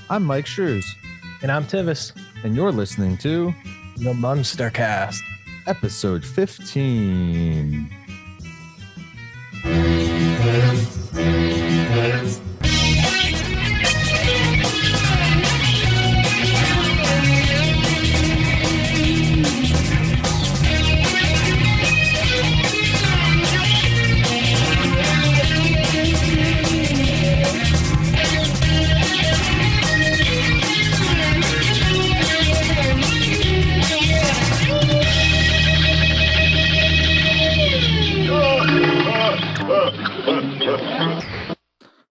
I'm Myke Shrews, And I'm Tivis, and you're listening to the Munster Cast. episode 15.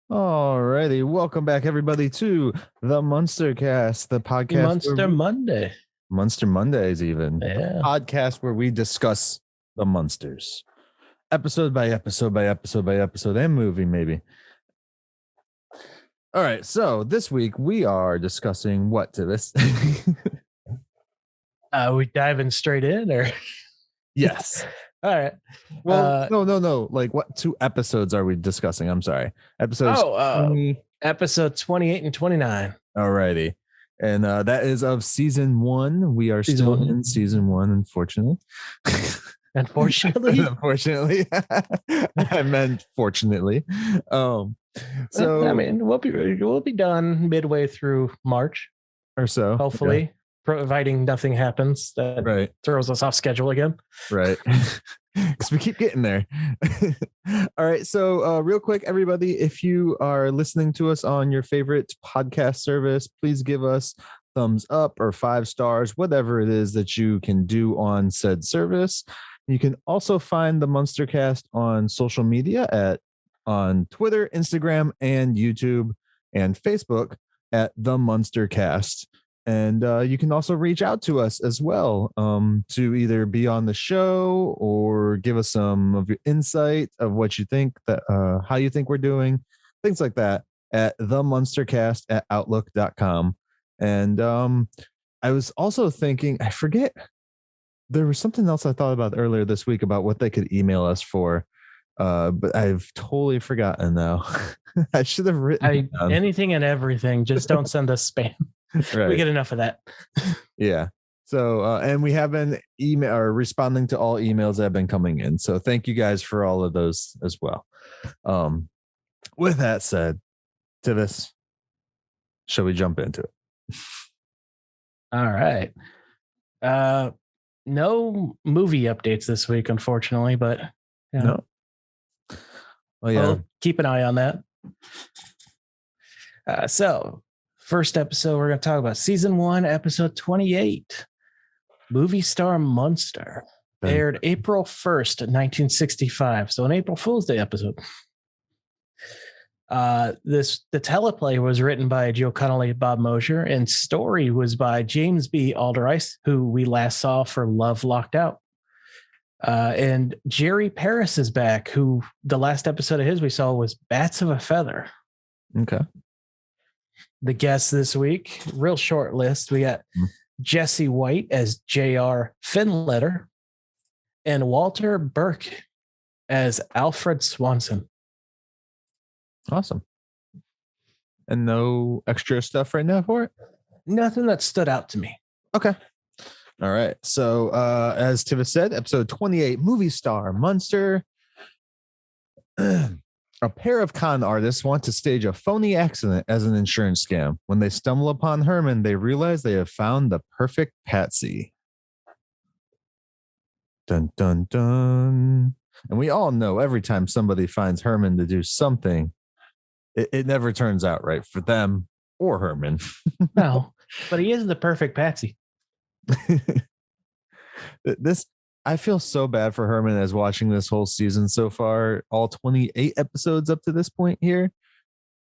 Alrighty, welcome back everybody to the MUNSTERCAST, the podcast Munster Monday. Munster Mondays even. Yeah. Podcast where we discuss the Munsters. Episode by episode by episode by episode and movie maybe. All right, so this week we are discussing what to this? We diving straight in or Yes. all right. Well, no. Like what two episodes are we discussing? I'm sorry. Episodes 20. Episode 28 and 29. Alrighty. And that is of season 1. We are Season still one. in season 1, unfortunately. Unfortunately. I meant fortunately. So I mean, we'll be done midway through March, or so. hopefully, providing nothing happens that Right. throws us off schedule again. Right. Because we keep getting there. All right. So real quick, everybody, if you are listening to us on your favorite podcast service, please give us thumbs up or 5 stars, whatever it is that you can do on said service. You can also find the MUNSTERCAST on social media on Twitter, Instagram, and YouTube and Facebook at TheMunsterCast. And you can also reach out to us as well to either be on the show or give us some of your insight of what you think, that how you think we're doing, things like that at themunstercast@outlook.com. And I was also thinking, I forget, there was something else I thought about earlier this week about what they could email us for, but I've totally forgotten now. I should have written it down. Anything and everything. Just don't send us spam. Right. We get enough of that. Yeah. So, and we have been responding to all emails that have been coming in. So thank you guys for all of those as well. With that said, Tivis, shall we jump into it? All right. No movie updates this week, unfortunately, but yeah. No. Oh yeah. We'll keep an eye on that. So first episode, we're going to talk about season 1, episode 28, Movie Star Munster. Aired April 1st, 1965. So an April Fool's Day episode. The teleplay was written by Joe Connolly and Bob Mosher, and story was by James B. Alderdice, who we last saw for Love Locked Out. And Jerry Paris is back, who the last episode of his we saw was Bats of a Feather. Okay. The guests this week, real short list. We got Jesse White as J.R. Finletter and Walter Burke as Alfred Swanson. Awesome. And no extra stuff right now for it? Nothing that stood out to me. Okay. All right. So as Tivis said, episode 28, Movie Star Munster. A pair of con artists want to stage a phony accident as an insurance scam. When they stumble upon Herman, they realize they have found the perfect patsy. Dun, dun, dun. And we all know every time somebody finds Herman to do something, it never turns out right for them or Herman. No, but he is the perfect patsy. I feel so bad for Herman as watching this whole season so far, all 28 episodes up to this point here.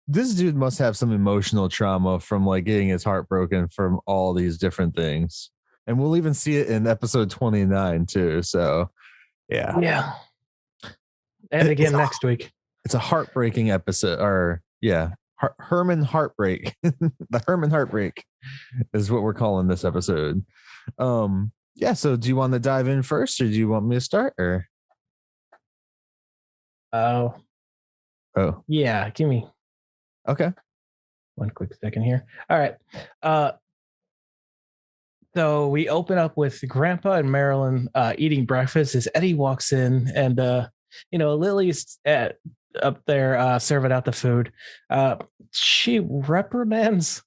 This dude must have some emotional trauma from like getting his heart broken from all these different things. And we'll even see it in episode 29 too. So yeah. Yeah. And again next week. It's a heartbreaking episode, or yeah. Herman Heartbreak. The Herman Heartbreak is what we're calling this episode. Yeah, so do you want to dive in first, or do you want me to start? Or Oh, yeah, give me. Okay. one quick second here. All right. So we open up with Grandpa and Marilyn eating breakfast as Eddie walks in, and Lily's up there serving out the food. She reprimands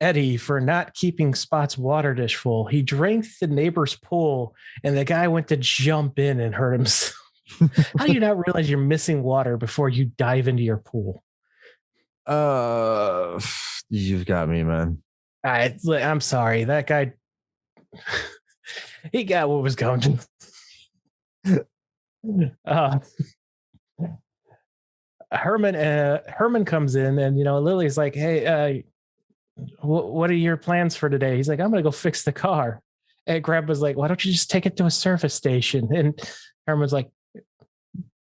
Eddie for not keeping Spot's water dish full. He drank the neighbor's pool, and the guy went to jump in and hurt himself. How do you not realize you're missing water before you dive into your pool? You've got me, man. I'm sorry. That guy, he got what was going to. Herman comes in, and Lily's like, "Hey, what are your plans for today?" He's like, "I'm gonna go fix the car." And Grandpa's like, "Why don't you just take it to a service station?" And Herman's like,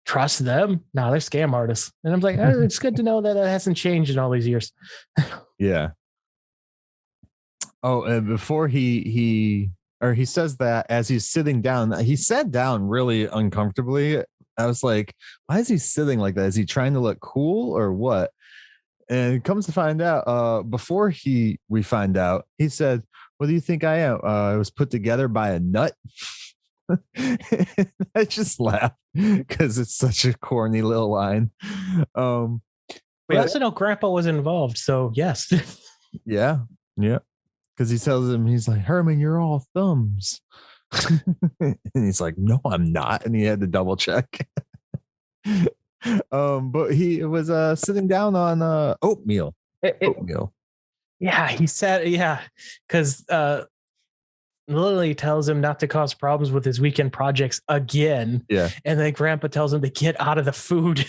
"Trust them? No, they're scam artists." And I'm like, it's good to know that it hasn't changed in all these years. Yeah. Oh, and before he says that as he's sitting down, he sat down really uncomfortably. I was like, why is he sitting like that? Is he trying to look cool or what? And it comes to find out, before we find out, he said, "What do you think I am? I was put together by a nut." I just laughed because it's such a corny little line. We also know Grandpa was involved, so yes. Yeah. Because he tells him, he's like, "Herman, you're all thumbs." And he's like, "No, I'm not." And he had to double check. But he was sitting down on oatmeal. Oatmeal. Yeah, he said, because Lily tells him not to cause problems with his weekend projects again. Yeah. And then Grandpa tells him to get out of the food.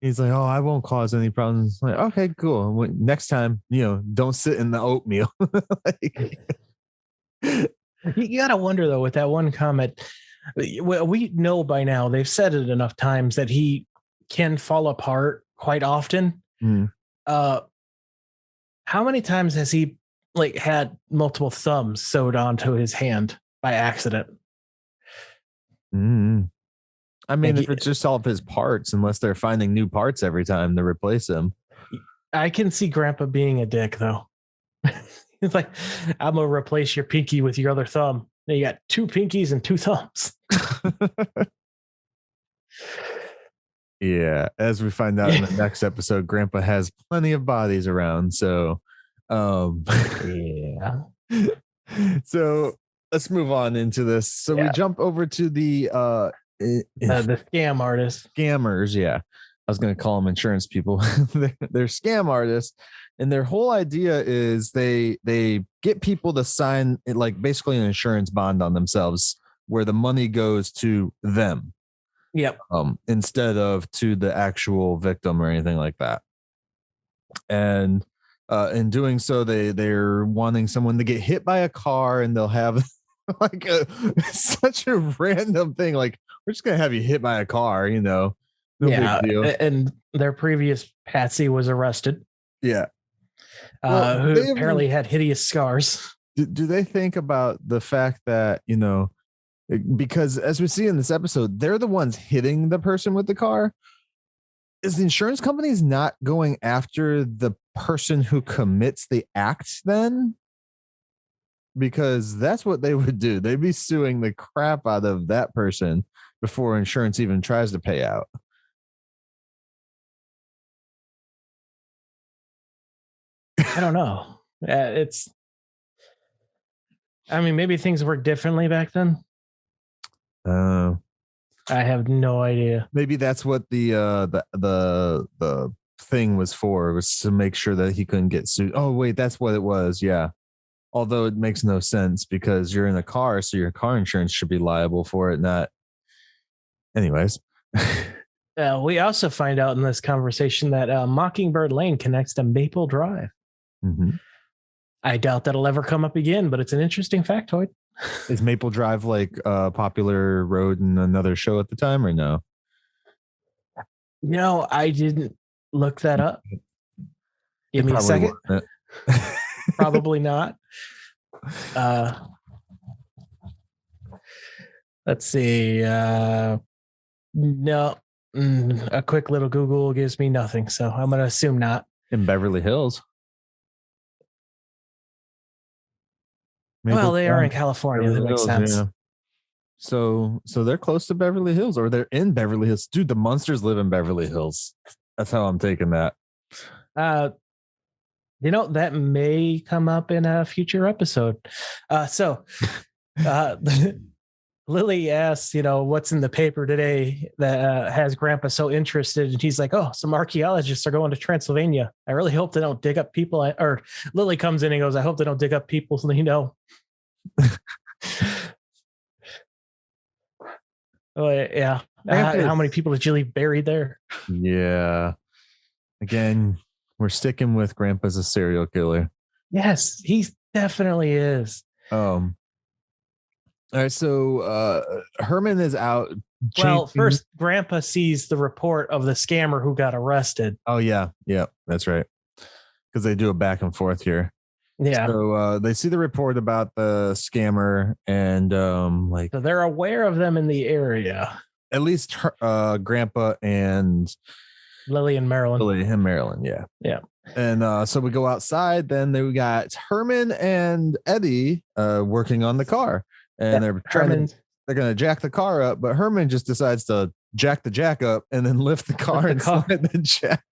He's like, "Oh, I won't cause any problems." Like, okay, cool. Next time, don't sit in the oatmeal. You gotta wonder though, with that one comment, we know by now, they've said it enough times that he can fall apart quite often. How many times has he had multiple thumbs sewed onto his hand by accident? I mean, if it's just all of his parts, unless they're finding new parts every time to replace him. I can see Grandpa being a dick though. He's like, "I'm gonna replace your pinky with your other thumb. Now you got two pinkies and two thumbs." Yeah, as we find out in the next episode, Grandpa has plenty of bodies around. So, yeah. So let's move on into this. So we jump over to the scam artists. Scammers, yeah. I was going to call them insurance people. They're scam artists, and their whole idea is they get people to sign basically an insurance bond on themselves, where the money goes to them. Yep. Instead of to the actual victim or anything like that. And in doing so, they're wanting someone to get hit by a car, and they'll have such a random thing. Like, we're just gonna have you hit by a car, no big deal. And their previous patsy was arrested. Yeah. Who apparently had hideous scars. Do they think about the fact that, because as we see in this episode, they're the ones hitting the person with the car? Is the insurance companies not going after the person who commits the act then? Because that's what they would do. They'd be suing the crap out of that person before insurance even tries to pay out. I don't know. Maybe things worked differently back then. I have no idea. Maybe that's what the thing was for, was to make sure that he couldn't get sued. Oh wait, that's what it was. Yeah. Although it makes no sense because you're in a car, so your car insurance should be liable for it, not. Anyways. We also find out in this conversation that Mockingbird Lane connects to Maple Drive. Mm-hmm. I doubt that'll ever come up again, but it's an interesting factoid. Is Maple Drive a popular road in another show at the time, or no? No, I didn't look that up. Give me a second. Probably not. Let's see. No, a quick little Google gives me nothing, so I'm going to assume not. In Beverly Hills. Well, they are in California. That makes sense. Yeah. So they're close to Beverly Hills, or they're in Beverly Hills. Dude, the Munsters live in Beverly Hills. That's how I'm taking that. That may come up in a future episode. Lily asks, what's in the paper today that has Grandpa so interested? And he's like, oh, some archaeologists are going to Transylvania. I really hope they don't dig up people. Or Lily comes in and goes, I hope they don't dig up people. Oh, yeah. How many people did you leave buried there? Yeah. Again, we're sticking with Grandpa's a serial killer. Yes, he definitely is. All right, so Herman is out. Well, first, Grandpa sees the report of the scammer who got arrested. Oh, yeah, that's right. Because they do a back and forth here. Yeah. So they see the report about the scammer, and so they're aware of them in the area. At least Grandpa and Lily and Marilyn. Yeah. And so we go outside. Then we got Herman and Eddie working on the car, and they're going to jack the car up, but Herman just decides to jack the jack up and then lift the car and slide the jack.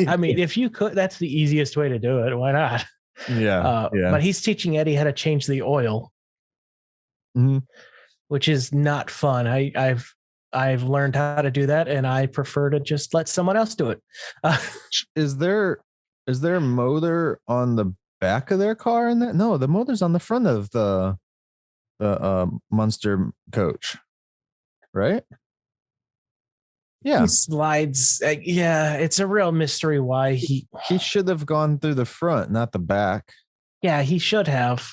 I mean, if you could, that's the easiest way to do it. Why not? Yeah. But he's teaching Eddie how to change the oil, which is not fun. I've learned how to do that, and I prefer to just let someone else do it. Is there a motor on the back of their car in that? No, the motor's on the front of the Munster coach, right? Yeah. He slides. It's a real mystery why he should have gone through the front, not the back. Yeah, he should have.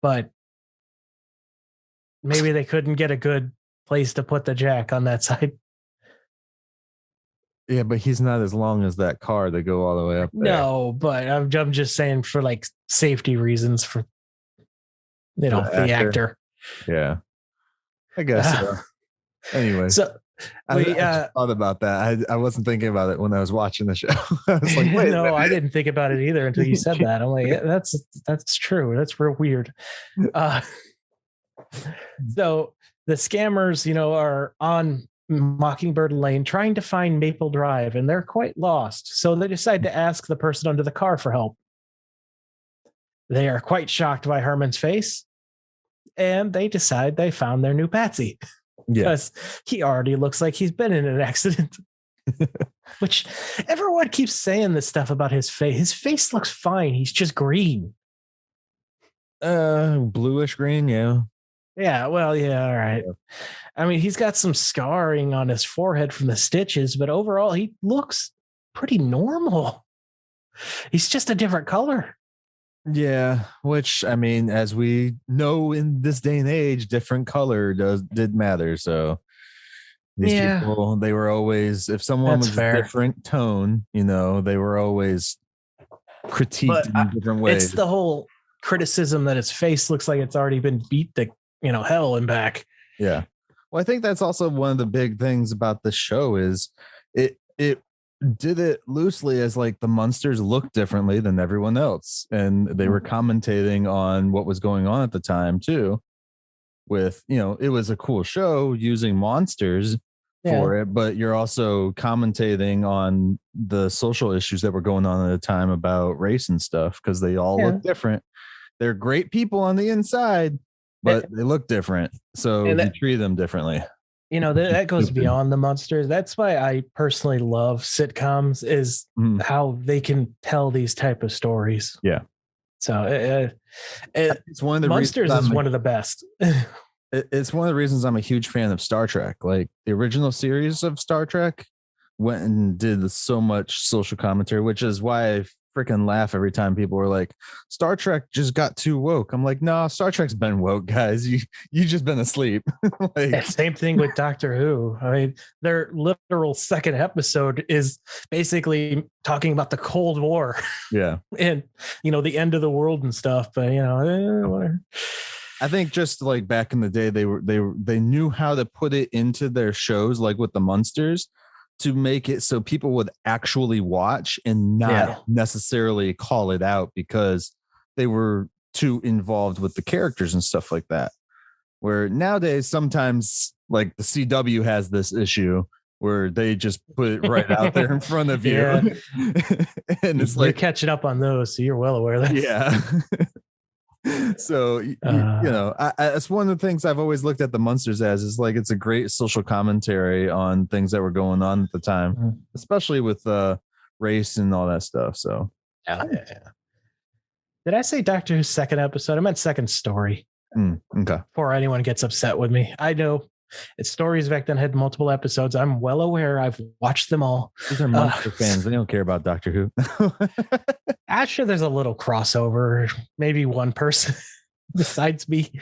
But maybe they couldn't get a good place to put the jack on that side. Yeah, but he's not as long as that car to go all the way up there. No, but I'm just saying for like safety reasons for the actor. Yeah. I guess so. Anyway. So I thought about that. I wasn't thinking about it when I was watching the show. I was like, wait. No, I didn't think about it either until you said that. I'm like, yeah, that's true. That's real weird. So the scammers, are on Mockingbird Lane trying to find Maple Drive, and they're quite lost. So they decide to ask the person under the car for help. They are quite shocked by Herman's face, and they decide they found their new Patsy. Because he already looks like he's been in an accident. Which everyone keeps saying this stuff about his face. His face looks fine. He's just green. Bluish green, yeah. Yeah, well, yeah, all right. I mean, he's got some scarring on his forehead from the stitches, but overall, he looks pretty normal. He's just a different color. Yeah, which, I mean, as we know in this day and age, different color did matter. So these people, they were always, if someone was a different tone, they were always critiqued in different ways. It's the whole criticism that his face looks like it's already been beat to hell and back. Yeah. Well, I think that's also one of the big things about the show is it did it loosely as like the Munsters looked differently than everyone else, and they were commentating on what was going on at the time too. With it was a cool show using monsters for it, but you're also commentating on the social issues that were going on at the time about race and stuff, because they all look different. They're great people on the inside, but they look different, so you treat them differently. That goes beyond the Munsters. That's why I personally love sitcoms, is how they can tell these type of stories. Yeah. So it's one of the Munsters is one of the best. It's one of the reasons I'm a huge fan of Star Trek. Like the original series of Star Trek went and did so much social commentary, which is why I freaking laugh every time people were like, Star Trek just got too woke. I'm like, no, Star Trek's been woke, guys. You just been asleep. Same thing with Doctor Who. I mean, their literal second episode is basically talking about the Cold War. Yeah. And the end of the world and stuff. But whatever. I think just like back in the day, they knew how to put it into their shows, like with the Munsters. to make it so people would actually watch and not necessarily call it out because they were too involved with the characters and stuff like that. Where nowadays, sometimes like the CW has this issue where they just put it right out there in front of you. And it's you're catching up on those, so you're well aware of that. Yeah. So, you know, it's one of the things I've always looked at the Munsters as, is like, it's a great social commentary on things that were going on at the time, especially with race and all that stuff. So, yeah. Did I say Doctor Who's second episode? I meant second story. Okay. Before anyone gets upset with me, I know its stories back then had multiple episodes. I'm well aware. I've watched them all. These are Munster fans. They don't care about Doctor Who. Actually, there's a little crossover. Maybe one person besides me.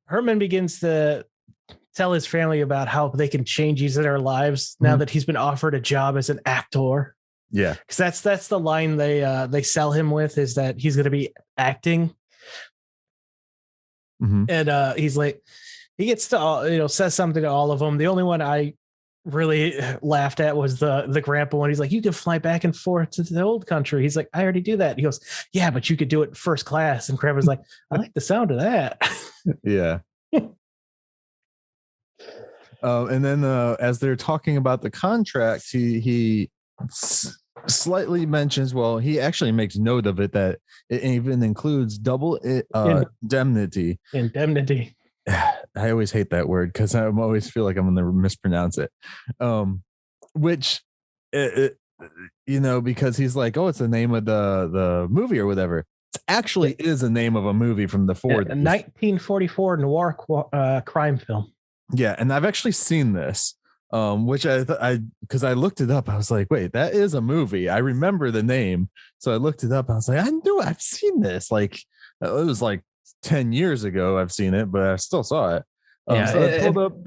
Herman begins to tell his family about how they can change their lives now that he's been offered a job as an actor. Yeah, because that's the line they sell him with, is that he's going to be acting. And he's like, he gets to says something to all of them. The only one I really laughed at was the grandpa one. He's like, you can fly back and forth to the old country. He's like, I already do that. He goes, yeah, but you could do it first class. And grandpa's like, I like the sound of that. Yeah. And then as they're talking about the contract, he slightly mentions, well, he actually makes note of it, that it even includes double indemnity. I always hate that word because I always feel like I'm going to mispronounce it. Which, because he's like, oh, it's the name of the movie or whatever. It actually is a name of a movie from the 40s. A 1944 noir crime film. Yeah, and I've actually seen this. Which because I looked it up, I was like, wait, that is a movie. I remember the name, so I looked it up. I was like, I knew I've seen this. Like, it was like 10 years ago I've seen it, but I still saw it. So I pulled up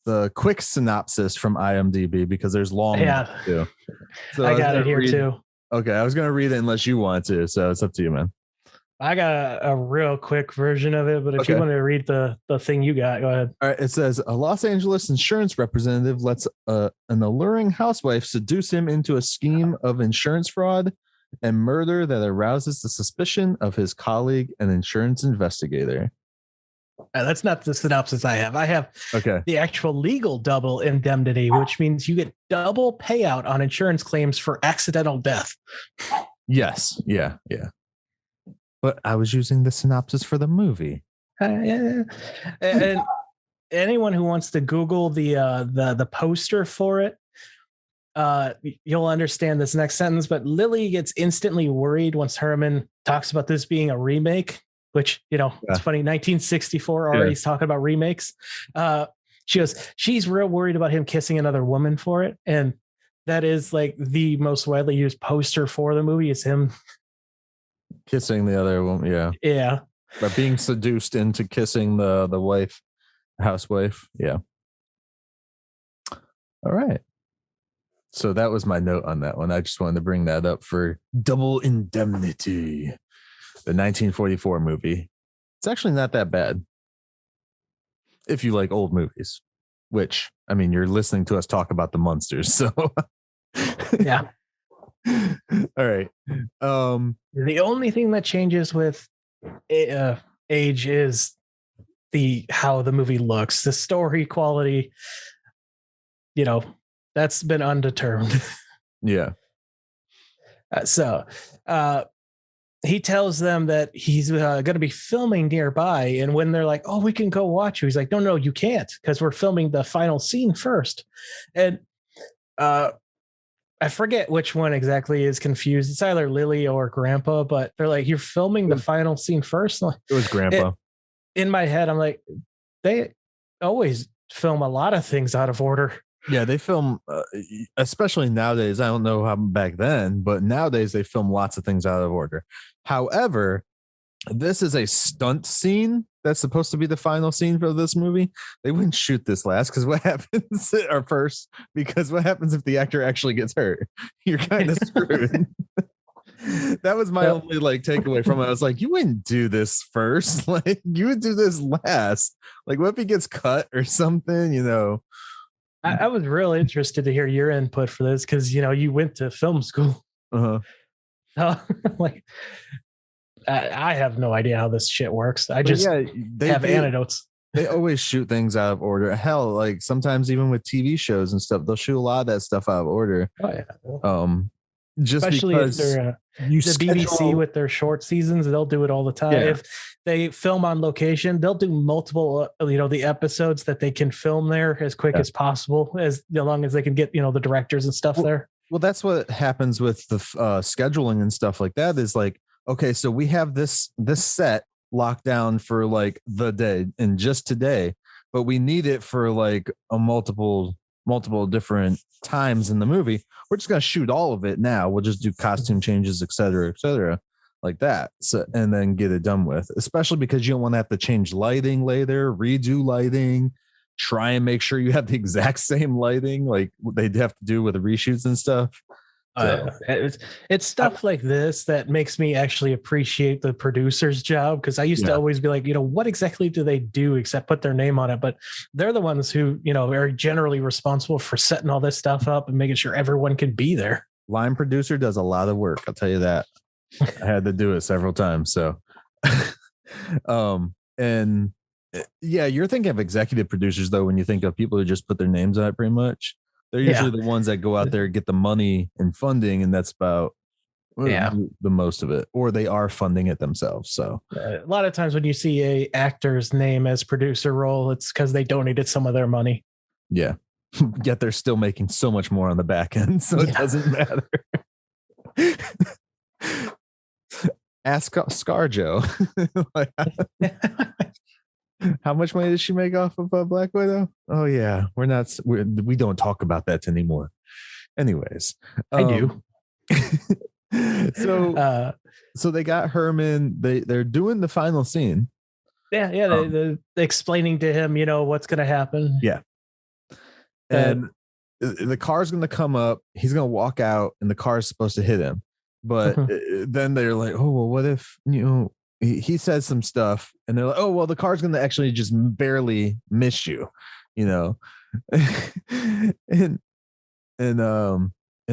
the quick synopsis from IMDb because there's long too. So I got it here too. Okay, I was gonna read it unless you want to, so it's up to you, man. I got a real quick version of it, but if you want to read the thing you got, go ahead. All right. It says a Los Angeles insurance representative lets an alluring housewife seduce him into a scheme of insurance fraud and murder that arouses the suspicion of his colleague, an insurance investigator. That's not the synopsis I have. I have the actual legal double indemnity, which means you get double payout on insurance claims for accidental death. Yes. Yeah. But I was using the synopsis for the movie. And anyone who wants to Google the poster for it, you'll understand this next sentence. But Lily gets instantly worried once Herman talks about this being a remake, which, it's funny. 1964 already he's talking about remakes. She goes, she's real worried about him kissing another woman for it. And that is like the most widely used poster for the movie, is him kissing the other woman. Yeah. But being seduced into kissing the wife, housewife. Yeah. All right. So that was my note on that one. I just wanted to bring that up for Double Indemnity, the 1944 movie. It's actually not that bad if you like old movies, which, I mean, you're listening to us talk about the Munsters, so yeah. All right. The only thing that changes with age is how the movie looks. The story quality, that's been undetermined. Yeah. He tells them that he's going to be filming nearby, and when they're like, "Oh, we can go watch you," he's like, "No, you can't, because we're filming the final scene first." And I forget which one exactly is confused. It's either Lily or Grandpa, but they're like, "You're filming the final scene first." Like, it was Grandpa. In my head, I'm like, they always film a lot of things out of order. Yeah, they film, especially nowadays. I don't know how back then, but nowadays they film lots of things out of order. However, this is a stunt scene that's supposed to be the final scene for this movie. They wouldn't shoot this last because what happens what happens if the actor actually gets hurt? You're kind of screwed. That was my only like takeaway from it. I was like, you wouldn't do this first. Like you would do this last. Like what if he gets cut or something, you know? I was really interested to hear your input for this because, you know, you went to film school. Like, I have no idea how this shit works. I just have anecdotes. They always shoot things out of order. Hell, like sometimes even with TV shows and stuff, they'll shoot a lot of that stuff out of order. Oh yeah. Just especially because if they're the BBC with their short seasons, they'll do it all the time. Yeah. If they film on location, they'll do multiple, the episodes that they can film there as quick as possible, as long as they can get, the directors and stuff there. Well, that's what happens with the scheduling and stuff like that is like, okay, so we have this set locked down for like the day and just today, but we need it for like a multiple different times in the movie. We're just going to shoot all of it now. We'll just do costume changes, et cetera, like that. So, and then get it done with, especially because you don't want to have to change lighting later, redo lighting, try and make sure you have the exact same lighting like they'd have to do with the reshoots and stuff. So, it's stuff like this that makes me actually appreciate the producer's job, because I used to always be like, what exactly do they do except put their name on it? But they're the ones who, are generally responsible for setting all this stuff up and making sure everyone can be there. Line producer does a lot of work. I'll tell you that. I had to do it several times. So, and yeah, you're thinking of executive producers though, when you think of people who just put their names on it pretty much. They're usually the ones that go out there and get the money and funding, and that's about the most of it, or they are funding it themselves. So a lot of times when you see a actor's name as producer role, it's because they donated some of their money. Yeah. Yet they're still making so much more on the back end, so it doesn't matter. Ask ScarJo. How much money did she make off of Black Widow? Oh yeah, we don't talk about that anymore. Anyways, I do. So they got Herman. They're doing the final scene. They're explaining to him, what's going to happen. Yeah, and the car's going to come up. He's going to walk out, and the car's supposed to hit him. But then they're like, oh well, what if he says some stuff, and they're like, oh well, the car's going to actually just barely miss you, and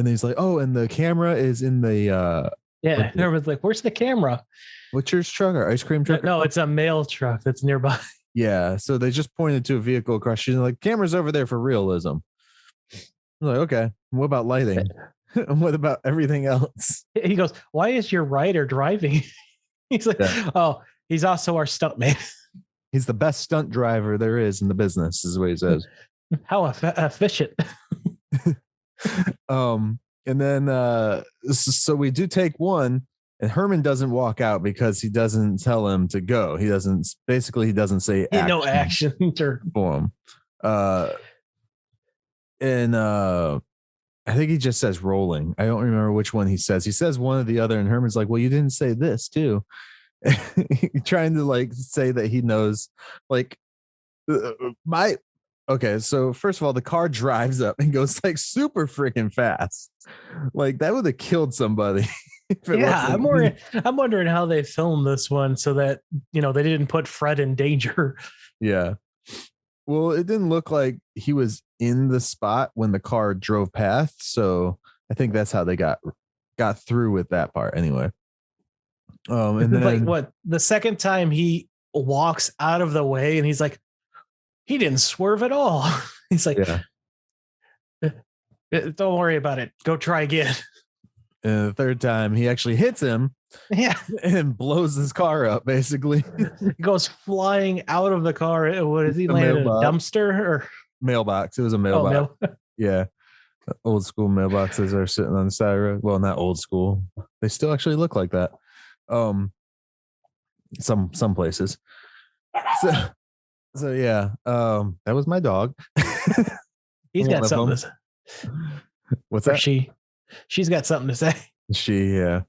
he's like, oh, and the camera is in the everyone's like, where's the camera? Butcher's truck or ice cream truck? No, it's a mail truck that's nearby. Yeah, so they just pointed to a vehicle across. She's like, camera's over there for realism. I'm like, okay, what about lighting? What about everything else? He goes, why is your rider driving? He's like, oh, he's also our stuntman. He's the best stunt driver there is in the business, is what he says. How efficient. And then so we do take one, and Herman doesn't walk out because he doesn't tell him to go. He doesn't say no action for him. I think he just says rolling. I don't remember which one he says. He says one or the other, and Herman's like, well, you didn't say this too. Trying to like say that he knows like okay, so first of all, the car drives up and goes like super freaking fast. Like that would have killed somebody. I'm wondering how they filmed this one so that they didn't put Fred in danger. Yeah. Well, it didn't look like he was in the spot when the car drove past, so I think that's how they got through with that part anyway. And then like what, the second time he walks out of the way and he's like, he didn't swerve at all. He's like, don't worry about it. Go try again. And the third time he actually hits him. Yeah. And blows his car up, basically. He goes flying out of the car. What is he landing? A dumpster or mailbox? It was a mailbox. Yeah. Old school mailboxes are sitting on the side of the road. Well, not old school. They still actually look like that. Some places. So yeah. That was my dog. He's got something to say. What's that? She's got something to say. Yeah.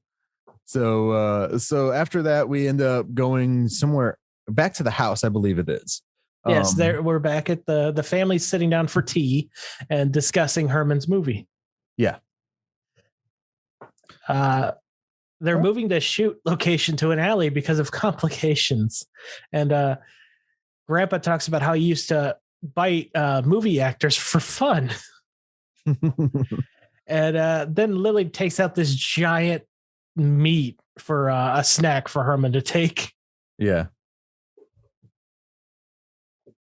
So after that, we end up going somewhere back to the house, I believe it is. Yes, we're back at the family sitting down for tea and discussing Herman's movie. Yeah. they're moving the shoot location to an alley because of complications. And Grandpa talks about how he used to bite movie actors for fun. And then Lily takes out this giant meat for a snack for Herman to take. Yeah.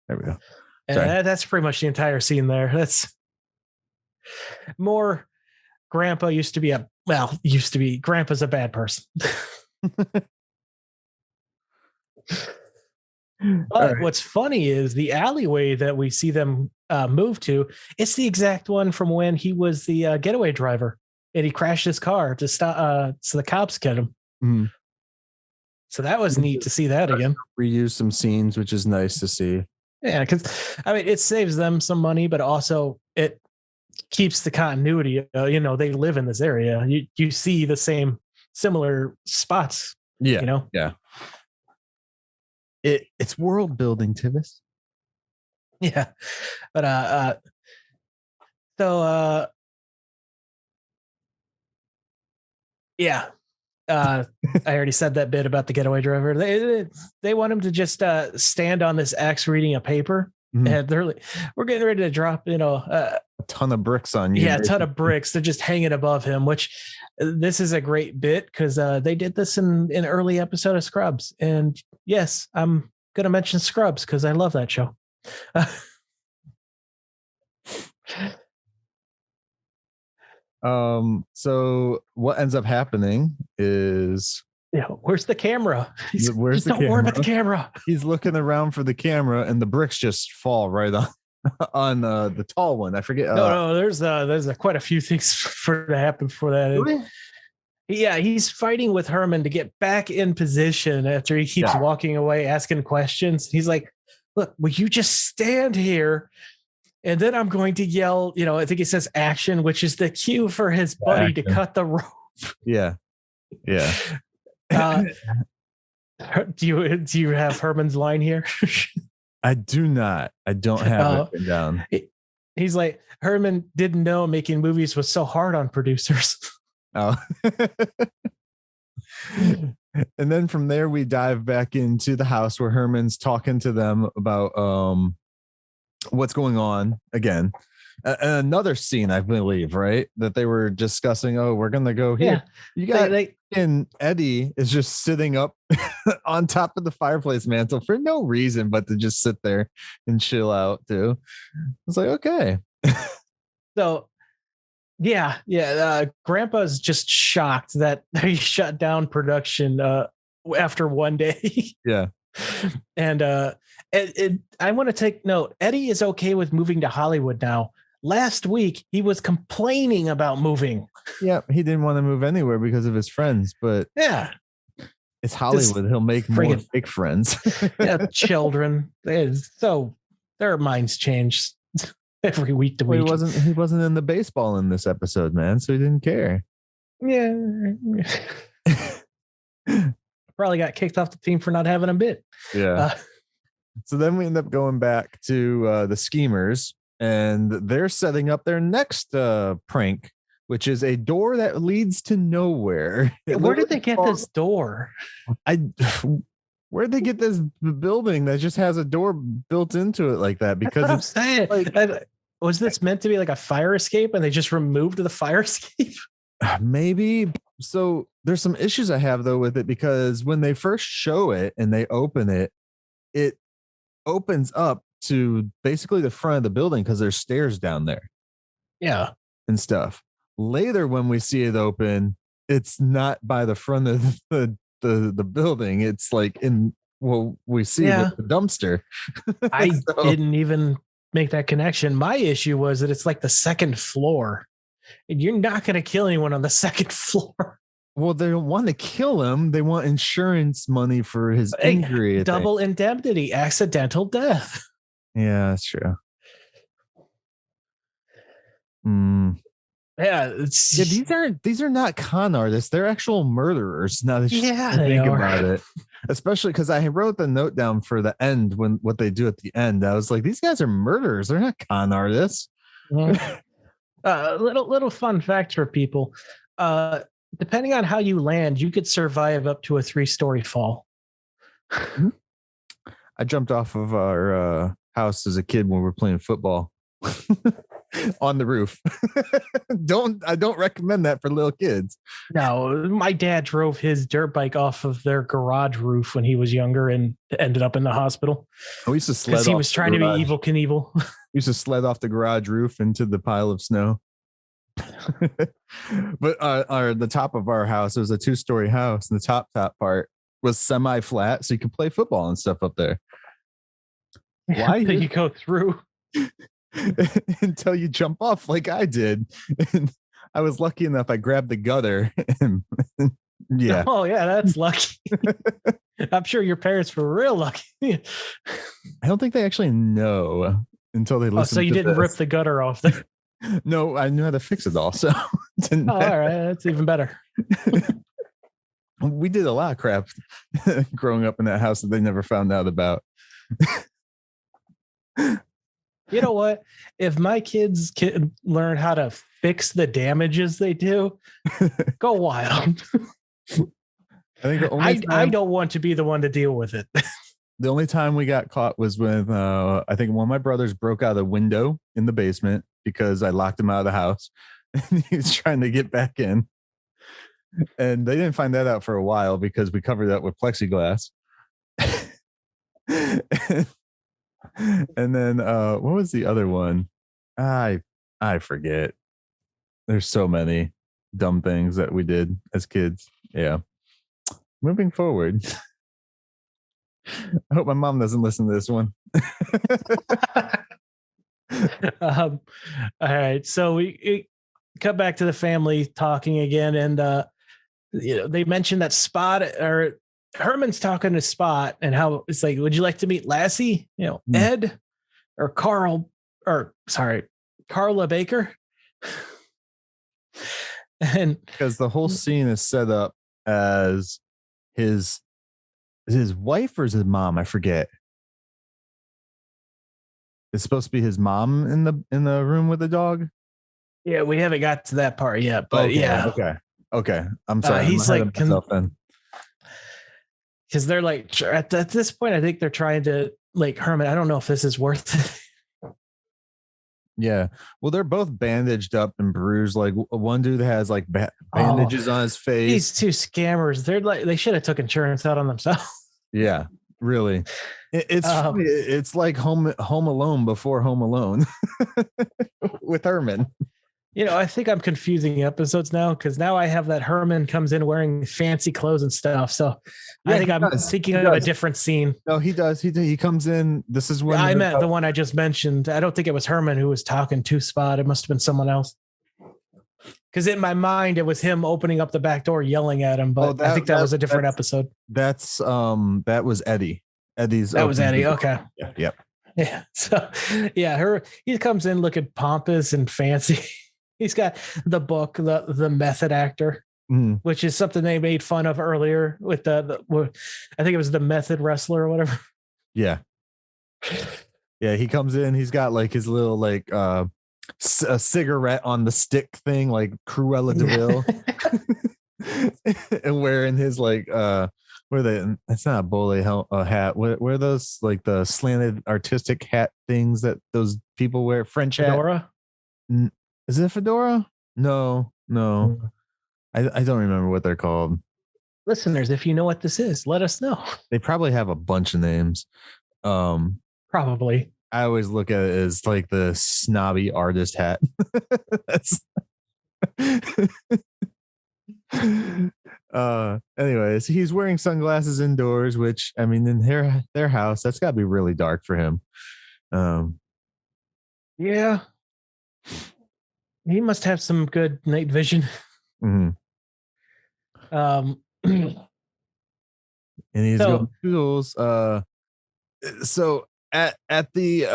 There we go. And that's pretty much the entire scene there. That's more. Grandpa Grandpa's a bad person. But what's funny is the alleyway that we see them move to, it's the exact one from when he was the getaway driver and he crashed his car to stop so the cops get him. Mm-hmm. So that was neat to see that again. Reuse some scenes, which is nice to see. Yeah, because I mean, it saves them some money, but also it keeps the continuity. They live in this area. You see the similar spots. Yeah, yeah. It's world building, Tivis. Yeah, but yeah. I already said that bit about the getaway driver. They want him to just stand on this X reading a paper, and we're getting ready to drop, a ton of bricks on you. Yeah, a ton of bricks. They're just hanging above him. Which this is a great bit because they did this in an early episode of Scrubs, and yes, I'm gonna mention Scrubs because I love that show. So what ends up happening is, where's the camera? Don't worry about the camera. He's looking around for the camera, and the bricks just fall right on the tall one. I forget. No, there's quite a few things for to happen before that. Really? Yeah, he's fighting with Herman to get back in position after he keeps walking away, asking questions. He's like, "Look, will you just stand here?" And then I'm going to yell, I think he says action, which is the cue for his buddy to cut the rope. Yeah. Yeah. Do you have Herman's line here? I do not. I don't have it down. He's like, Herman didn't know making movies was so hard on producers. Oh. And then from there, we dive back into the house where Herman's talking to them about what's going on again. Another scene, I believe, right? That they were discussing, we're going to go here. Yeah. You got and Eddie is just sitting up on top of the fireplace mantle for no reason but to just sit there and chill out too. It's like, okay. So Grandpa's just shocked that he shut down production after one day. Yeah. And I want to take note. Eddie is okay with moving to Hollywood now. Last week, he was complaining about moving. Yeah, he didn't want to move anywhere because of his friends, but it's Hollywood. He'll make more fake friends. Yeah, children. So their minds change every week to week. He wasn't in the baseball in this episode, man, so he didn't care. Yeah. Probably got kicked off the team for not having a bit. Yeah. So then we end up going back to the schemers, and they're setting up their next prank, which is a door that leads to nowhere. Where did they get this door? Where'd they get this building that just has a door built into it like that? Because I'm saying, was this meant to be like a fire escape and they just removed the fire escape? Maybe. So there's some issues I have though with it, because when they first show it and they open it, it opens up to basically the front of the building because there's stairs down there. Yeah. And stuff. Later, when we see it open, it's not by the front of the building. It's like in what we see with the dumpster. I didn't even make that connection. My issue was that it's like the second floor. And you're not going to kill anyone on the second floor. Well, they don't want to kill him. They want insurance money for his injury. Double indemnity, accidental death. Yeah, that's true. Yeah, these are not con artists. They're actual murderers. Now that you think about it, especially because I wrote the note down for the end when what they do at the end. I was like, these guys are murderers. They're not con artists. Little fun fact for people. Depending on how you land, you could survive up to a 3-story fall. I jumped off of our house as a kid when we were playing football on the roof. I don't recommend that for little kids. No, my dad drove his dirt bike off of their garage roof when he was younger and ended up in the hospital. We used to sled because he was trying to be Evil Knievel. We used to sled off the garage roof into the pile of snow. But the top of our house, it was a 2-story house, and the top part was semi-flat, so you could play football and stuff up there. Why you go through until you jump off like I did? And I was lucky enough I grabbed the gutter. And, yeah. Oh yeah, that's lucky. I'm sure your parents were real lucky. I don't think they actually know until they listen. So you didn't rip the gutter off there? No, I knew how to fix it all. So all right, that's even better. We did a lot of crap growing up in that house that they never found out about. You know what? If my kids can learn how to fix the damages they do, go wild. I think I don't want to be the one to deal with it. The only time we got caught was when I think one of my brothers broke out a window in the basement because I locked him out of the house, and he was trying to get back in. And they didn't find that out for a while because we covered that with plexiglass. And then what was the other one? I forget. There's so many dumb things that we did as kids. Yeah. Moving forward. I hope my mom doesn't listen to this one. All right. So we come back to the family talking again, and they mentioned that Spot, or Herman's talking to Spot, and how it's like, would you like to meet Lassie? Ed or Carla Baker? And because the whole scene is set up as his wife or his mom, I forget. It's supposed to be his mom in the room with the dog. Yeah, we haven't got to that part yet, but okay, yeah. Okay. I'm sorry. He's like, then. Because they're like, at this point, I think they're trying to, like, Herman, I don't know if this is worth it. Yeah. Well, they're both bandaged up and bruised. Like one dude has like bandages on his face. These two scammers, they're like, they should have took insurance out on themselves. Yeah, really. It's like Home Alone before Home Alone with Herman. I think I'm confusing episodes now, because now I have that Herman comes in wearing fancy clothes and stuff. So yeah, I think I'm thinking of a different scene. No, he does. He comes in. This is when I meant the one I just mentioned. I don't think it was Herman who was talking to Spot. It must have been someone else. Because in my mind, it was him opening up the back door, yelling at him. But I think that was a different episode. That was Eddie. That was Eddie. Okay. Yeah. Yep. Yeah. So yeah, he comes in looking pompous and fancy. He's got the book, the Method Actor, which is something they made fun of earlier with I think it was the Method Wrestler or whatever. Yeah. Yeah. He comes in. He's got like his little like a cigarette on the stick thing, like Cruella DeVille, and wearing his like it's not a bowler hat. Where those like the slanted artistic hat things that those people wear? French hat. Fedora? Is it a fedora? No. I don't remember what they're called. Listeners, if you know what this is, let us know. They probably have a bunch of names. Probably. I always look at it as like the snobby artist hat. Anyways, he's wearing sunglasses indoors, which I mean, in their house, that's got to be really dark for him. Yeah. He must have some good night vision. Mm-hmm. And he's going tools. So at the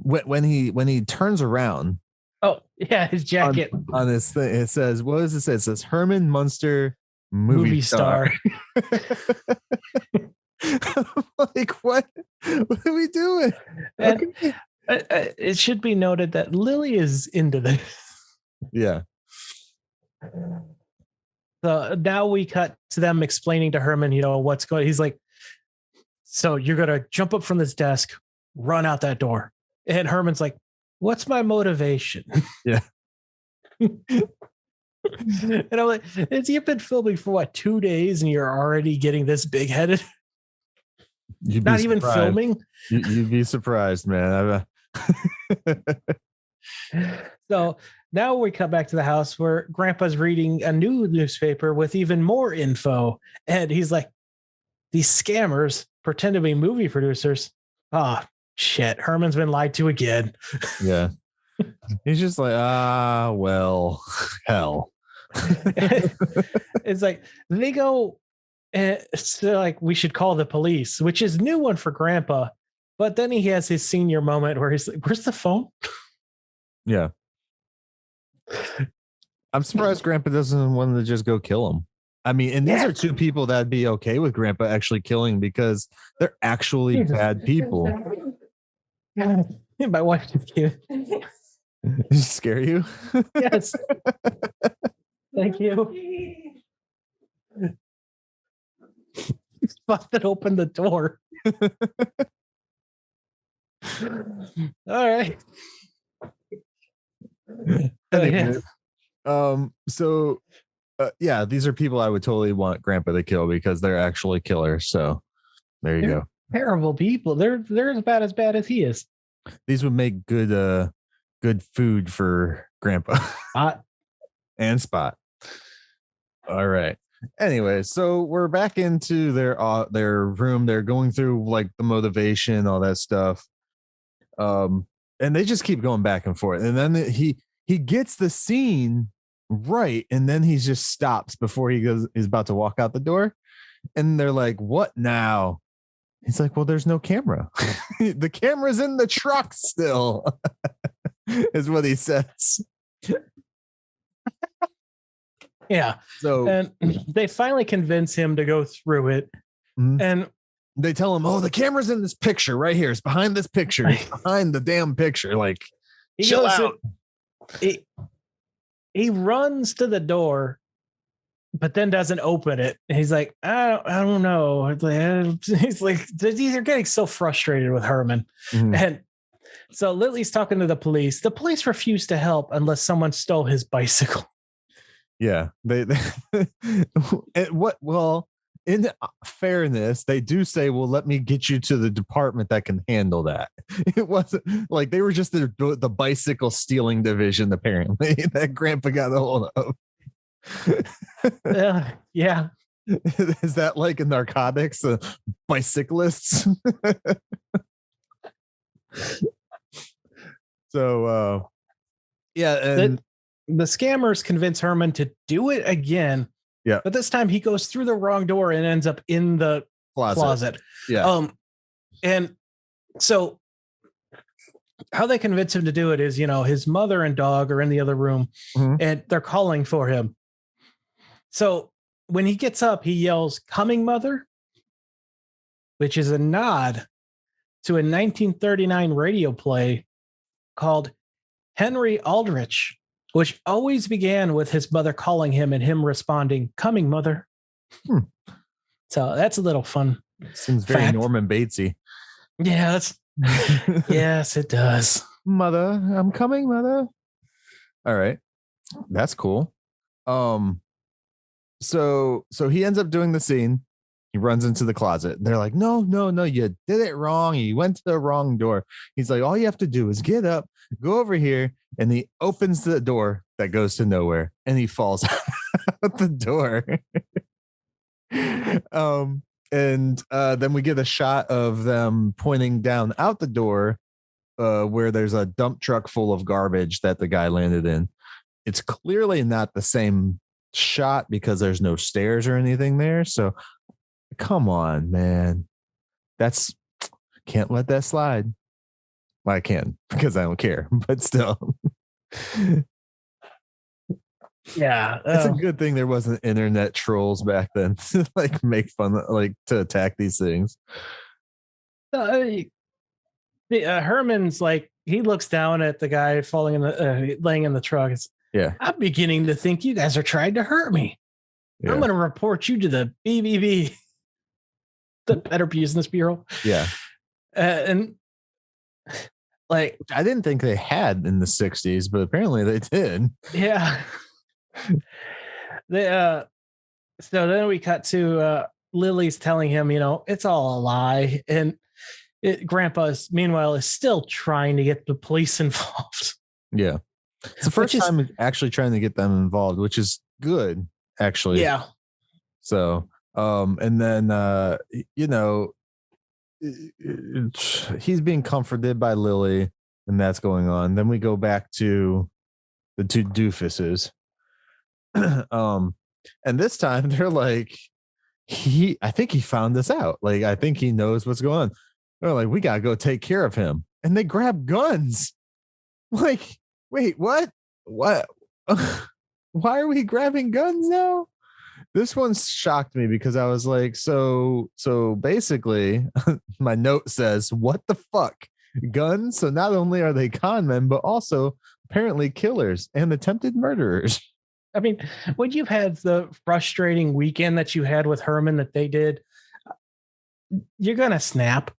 when he turns around. Oh yeah, his jacket on this thing. It says, what does it say? It says Herman Munster movie star. Like what? What are we doing? And it should be noted that Lily is into this. Yeah. So now we cut to them explaining to Herman, what's going. He's like, so you're gonna jump up from this desk, run out that door, and Herman's like, what's my motivation? Yeah. And I'm like, you've been filming for what, 2 days, and you're already getting this big headed? Not even filming. You'd be surprised, man. So now we come back to the house where Grandpa's reading a new newspaper with even more info. And he's like, these scammers pretend to be movie producers. Oh, shit. Herman's been lied to again. Yeah. He's just like, well, hell. It's like they go, so like, we should call the police, which is a new one for Grandpa. But then he has his senior moment where he's like, where's the phone? Yeah. I'm surprised Grandpa doesn't want to just go kill him. I mean, and these are two people that'd be okay with Grandpa actually killing because they're actually bad people. My wife just came. Did it scare you? Yes. Thank you. Fucking open the door. All right. Anyway, yeah, these are people I would totally want Grandpa to kill because they're actually killers. So there you go. Terrible people. They're as bad as he is. These would make good food for Grandpa and Spot. All right. Anyway, so we're back into their room. They're going through like the motivation, all that stuff. And they just keep going back and forth. And then he gets the scene right, and then he just stops before he's about to walk out the door. And they're like, what now? He's like, well, there's no camera. The camera's in the truck still, is what he says. Yeah. So and they finally convince him to go through it. Mm-hmm. And they tell him, oh, the camera's in this picture right here. It's behind this picture. It's behind the damn picture. Like, he chill out. He runs to the door, but then doesn't open it. And he's like, I don't know. He's like, they're getting so frustrated with Herman. Mm-hmm. And so Lily's talking to the police. The police refuse to help unless someone stole his bicycle. Yeah. Well, in fairness, they do say, well, let me get you to the department that can handle that. It wasn't like they were just the bicycle stealing division, apparently, that Grandpa got a hold of. Yeah. Is that like a narcotics? Bicyclists? So, yeah. And the scammers convince Herman to do it again. Yeah. But this time he goes through the wrong door and ends up in the closet. Yeah. And so how they convince him to do it is, his mother and dog are in the other room, mm-hmm. and they're calling for him. So when he gets up, he yells, "Coming, mother," which is a nod to a 1939 radio play called Henry Aldrich, which always began with his mother calling him and him responding, "Coming, mother." So that's a little fun. Seems very fact. Norman Batesy. Yeah, yes, it does. Mother, I'm coming, mother. All right. That's cool. So he ends up doing the scene. He runs into the closet. They're like, no, you did it wrong. You went to the wrong door. He's like, all you have to do is get up, go over here. And he opens the door that goes to nowhere, and he falls out the door. And then we get a shot of them pointing down out the door, where there's a dump truck full of garbage that the guy landed in. It's clearly not the same shot because there's no stairs or anything there. So come on, man. Can't let that slide. Well, I can because I don't care, but still. Yeah. It's a good thing there wasn't internet trolls back then to like make fun, like to attack these things. Herman's like, he looks down at the guy falling laying in the truck. Yeah. I'm beginning to think you guys are trying to hurt me. I'm going to report you to the BBB, the Better Business Bureau. Yeah. And like, I didn't think they had in the 60s, but apparently they did. Yeah. So then we cut to Lily's telling him, it's all a lie. And Grandpa, meanwhile, is still trying to get the police involved. Yeah. It's the first time actually trying to get them involved, which is good, actually. Yeah. So, and then, he's being comforted by Lily, and that's going on. Then we go back to the two doofuses. And this time they're like, I think he found this out. Like, I think he knows what's going on. They're like, we got to go take care of him. And they grab guns. Like, wait, what? What? Why are we grabbing guns now? This one shocked me because I was like, so basically my note says, what the fuck? Guns? So not only are they con men, but also apparently killers and attempted murderers. I mean, when you've had the frustrating weekend that you had with Herman that they did, you're going to snap.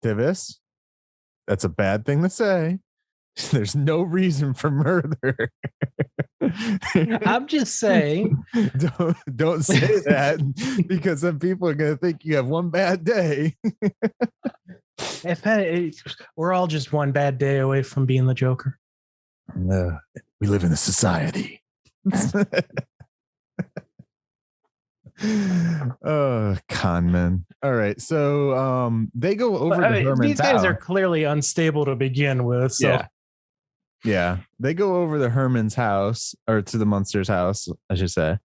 Tivis, that's a bad thing to say. There's no reason for murder. I'm just saying. Don't say that, because then people are going to think you have one bad day. We're all just one bad day away from being the Joker. We live in a society. Oh, con men. All right, so they go over to Herman's these guys house. are clearly unstable to begin with. So yeah, they go over to Herman's house, or to the Munsters' house, I should say.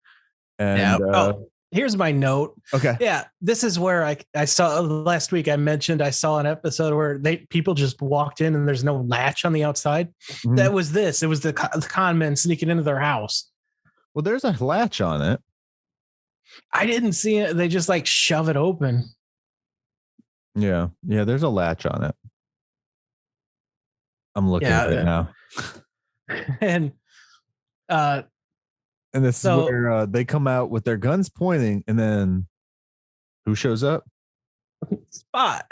And here's my note. Okay. Yeah, this is where I saw last week. I mentioned I saw an episode where people just walked in and there's no latch on the outside. Mm-hmm. That was this. It was the con men sneaking into their house. Well, there's a latch on it. I didn't see it. They just like shove it open. Yeah, there's a latch on it. I'm looking at it now. And this is where they come out with their guns pointing, and then who shows up? Spot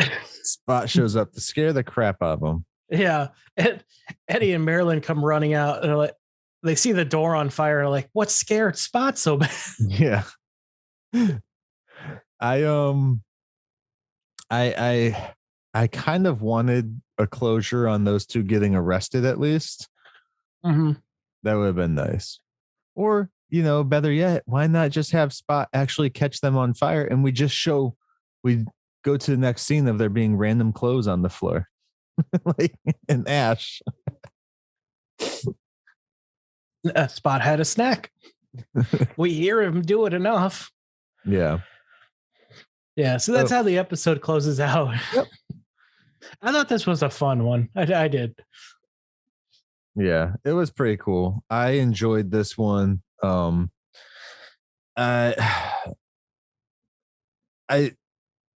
shows up to scare the crap out of them. Yeah, and Eddie and Marilyn come running out, and they're like, they see the door on fire. They're like, what scared Spot so bad? Yeah. I kind of wanted a closure on those two getting arrested, at least. Mm-hmm. That would have been nice. Or, better yet, why not just have Spot actually catch them on fire, and we go to the next scene of there being random clothes on the floor, like an ash. Spot had a snack. We hear him do it enough. Yeah. So that's how the episode closes out. Yep. I thought this was a fun one. I did. Yeah, it was pretty cool. I enjoyed this one. I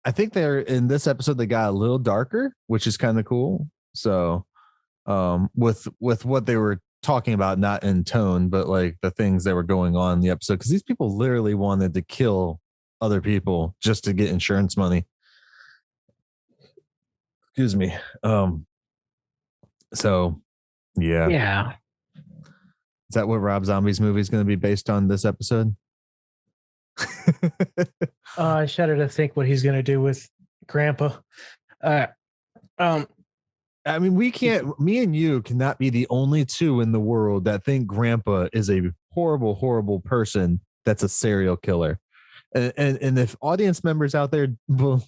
think they're in this episode, they got a little darker, which is kind of cool. So with what they were talking about, not in tone, but like the things that were going on in the episode, because these people literally wanted to kill other people just to get insurance money. Excuse me. So yeah. Is that what Rob Zombie's movie is going to be based on, this episode? I shudder to think what he's going to do with Grandpa. I mean, me and you cannot be the only two in the world that think Grandpa is a horrible, horrible person that's a serial killer. And if audience members out there will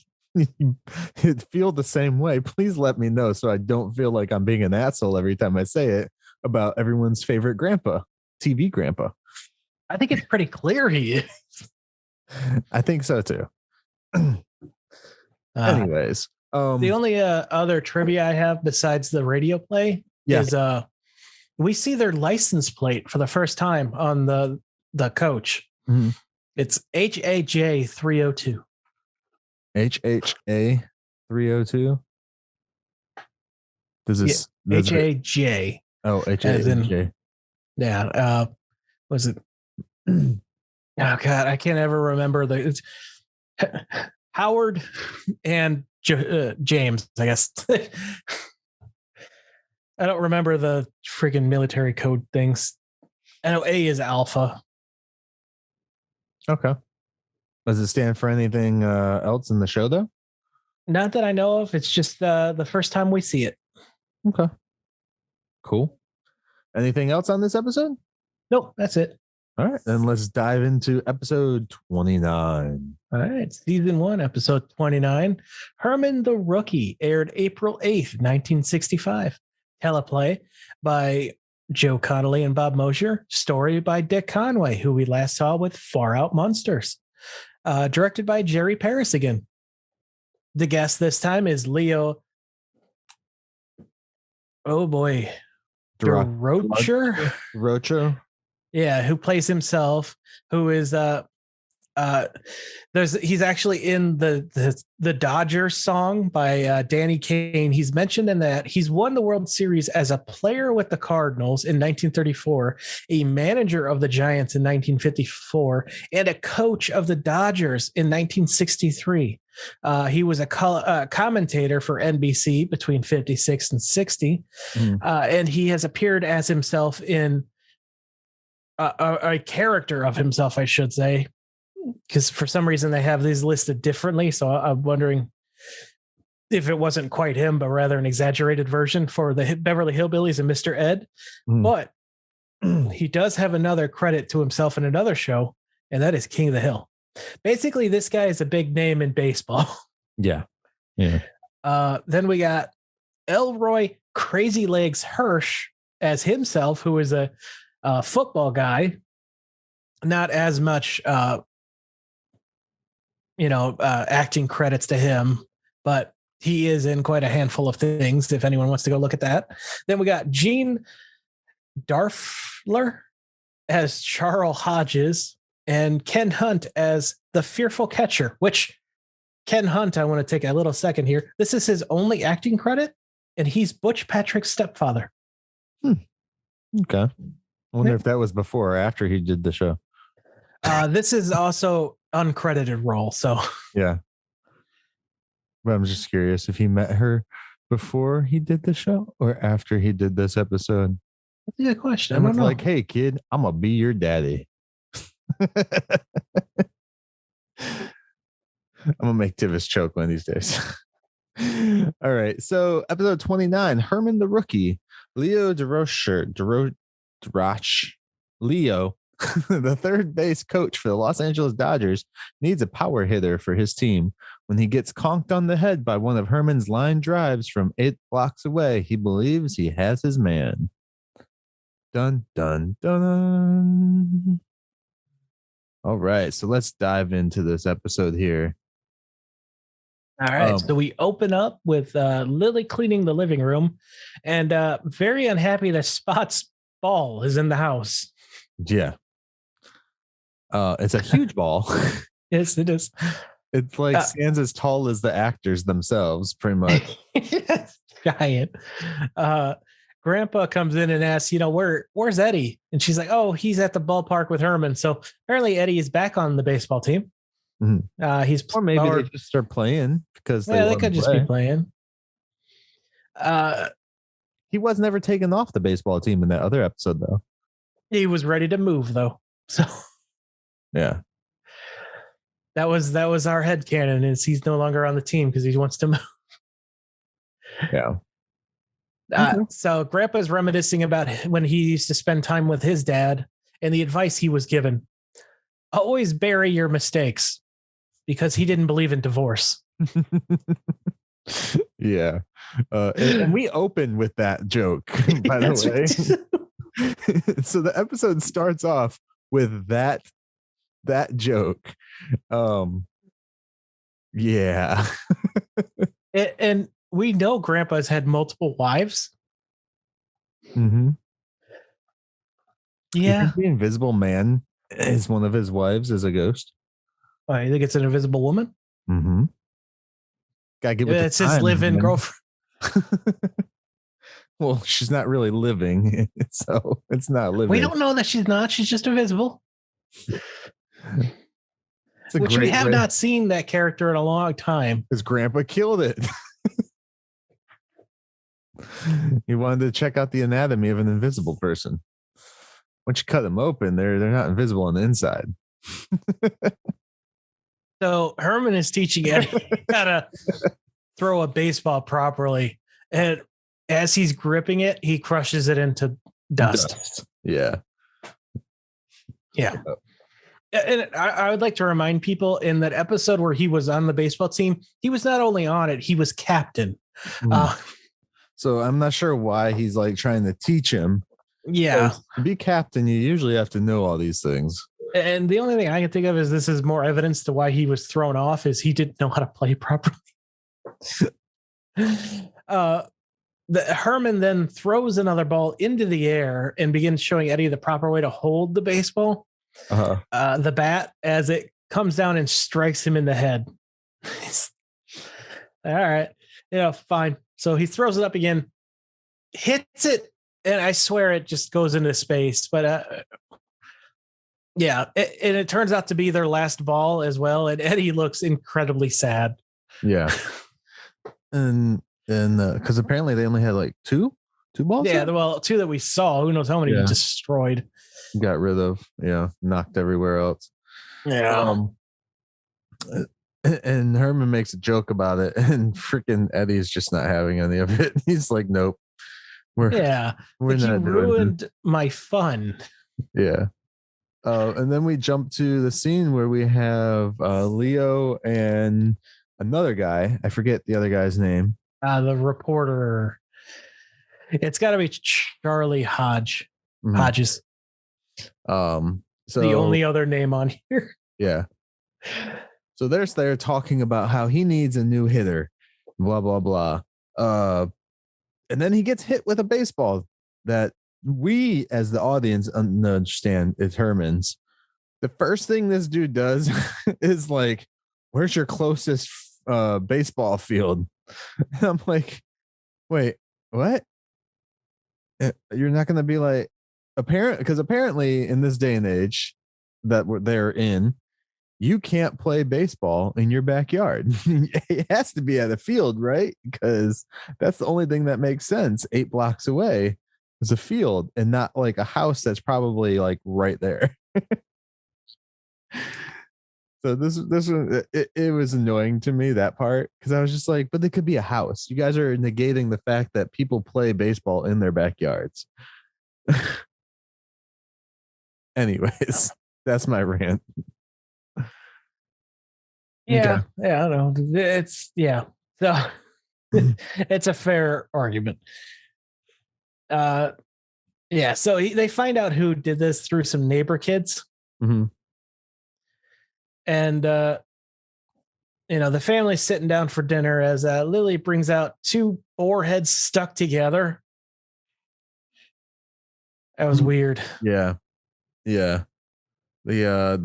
feel the same way, please let me know, so I don't feel like I'm being an asshole every time I say it about everyone's favorite grandpa, TV grandpa. I think it's pretty clear he is. I think so too. Anyways, the only other trivia I have besides the radio play is we see their license plate for the first time on the coach. Mm-hmm. It's HAJ 302. HHA 302. Does this HAJ? Oh, HAJ. Yeah. Was it Oh God, I can't ever remember it's Howard and James, I guess. I don't remember the freaking military code things. I know A is Alpha. Okay. Does it stand for anything else in the show, though? Not that I know of. It's just the first time we see it. Okay. Cool. Anything else on this episode? Nope, that's it. All right, then let's dive into episode 29. All right, season 1, episode 29. Herman the Rookie aired April 8th, 1965. Teleplay by Joe Connolly and Bob Mosher. Story by Dick Conway, who we last saw with Far Out Munsters. Directed by Jerry Paris again. The guest this time is Leo. Oh boy. Rocho. Yeah, who plays himself, who is he's actually in the Dodgers song by Danny Kaye. He's mentioned in that. He's won the World Series as a player with the Cardinals in 1934, a manager of the Giants in 1954, and a coach of the Dodgers in 1963. He was a commentator for NBC between 56 and 60. And he has appeared as himself in a character of himself, I should say, because for some reason they have these listed differently. So I'm wondering if it wasn't quite him, but rather an exaggerated version for the Beverly Hillbillies and Mr. Ed. But he does have another credit to himself in another show, and that is King of the Hill. Basically, this guy is a big name in baseball. Yeah. Then we got Elroy Crazy Legs Hirsch as himself, who is a football guy. Not as much, acting credits to him, but he is in quite a handful of things if anyone wants to go look at that. Then we got Gene Darfler as Charles Hodges and Ken Hunt as the Fearful Catcher, which Ken Hunt, I want to take a little second here. This is his only acting credit, and he's Butch Patrick's stepfather. Okay. I wonder if that was before or after he did the show. This is also uncredited role. So yeah. But I'm just curious if he met her before he did the show or after he did this episode. That's a good question. I don't know. Like, hey kid, I'm gonna be your daddy. I'm gonna make Tivis choke one of these days. All right. So episode 29, Herman the Rookie, Leo Leo, the third base coach for the Los Angeles Dodgers, needs a power hitter for his team. When he gets conked on the head by one of Herman's line drives from 8 blocks away, he believes he has his man. Dun, dun, dun. All right. So let's dive into this episode here. All right. So we open up with Lily cleaning the living room and very unhappy that Spot's ball is in the house. Yeah. It's a huge ball. Yes, it is. It's like stands as tall as the actors themselves, pretty much. Giant. Grandpa comes in and asks, where's Eddie? And she's like, oh, he's at the ballpark with Herman. So apparently Eddie is back on the baseball team. Mm-hmm. Or maybe they just start playing because they could just be playing. He was never taken off the baseball team in that other episode, though. He was ready to move, though. So yeah, that was our headcanon is he's no longer on the team because he wants to move. Yeah. So Grandpa's reminiscing about when he used to spend time with his dad and the advice he was given. Always bury your mistakes because he didn't believe in divorce. Yeah. And we open with that joke, by the way. So the episode starts off with that joke. Yeah. And we know Grandpa's had multiple wives. Mm-hmm. Yeah. The Invisible Man is one of his wives as a ghost. Oh, you think it's an invisible woman? Mm-hmm. Gotta get with it's his live-in girlfriend. Well, she's not really living, so it's not living. We don't know that she's not. She's just invisible. Which we have not seen that character in a long time. His grandpa killed it. He wanted to check out the anatomy of an invisible person. Once you cut them open, they're not invisible on the inside. So Herman is teaching Eddie how to throw a baseball properly. And as he's gripping it, he crushes it into dust. Yeah. Yeah. And I would like to remind people, in that episode where he was on the baseball team, he was not only on it, he was captain. So I'm not sure why he's like trying to teach him. Yeah. To be captain, you usually have to know all these things. And the only thing I can think of is this is more evidence to why he was thrown off, is he didn't know how to play properly. Herman then throws another ball into the air and begins showing Eddie the proper way to hold the baseball. The bat, as it comes down and strikes him in the head. All right. Fine. So he throws it up again, hits it, and I swear it just goes into space. But and it turns out to be their last ball as well. And Eddie looks incredibly sad. Yeah. And because apparently they only had like two balls. Yeah, well, two that we saw. Who knows how many he destroyed. Got rid of. Yeah, knocked everywhere else. Yeah. And Herman makes a joke about it, and freaking Eddie's just not having any of it. He's like, "Nope, we're not ruined my fun." Yeah. And then we jump to the scene where we have Leo and another guy. I forget the other guy's name. The reporter. It's got to be Charlie Hodges. So the only other name on here. Yeah. So they're talking about how he needs a new hitter, blah blah blah. And then he gets hit with a baseball that we, as the audience, understand is Herman's. The first thing this dude does is like, "Where's your closest baseball field?" And I'm like, "Wait, what? You're not going to be like because apparently in this day and age that they're in, you can't play baseball in your backyard. It has to be at a field, right? Because that's the only thing that makes sense. 8 blocks away is a field, and not like a house that's probably like right there." So this it was annoying to me, that part, because I was just like, but it could be a house. You guys are negating the fact that people play baseball in their backyards. Anyways, that's my rant. Yeah, okay. Yeah, I don't know. It's so it's a fair argument. So they find out who did this through some neighbor kids. Mm-hmm. And the family's sitting down for dinner as Lily brings out 2 boar heads stuck together. That was weird. Yeah. They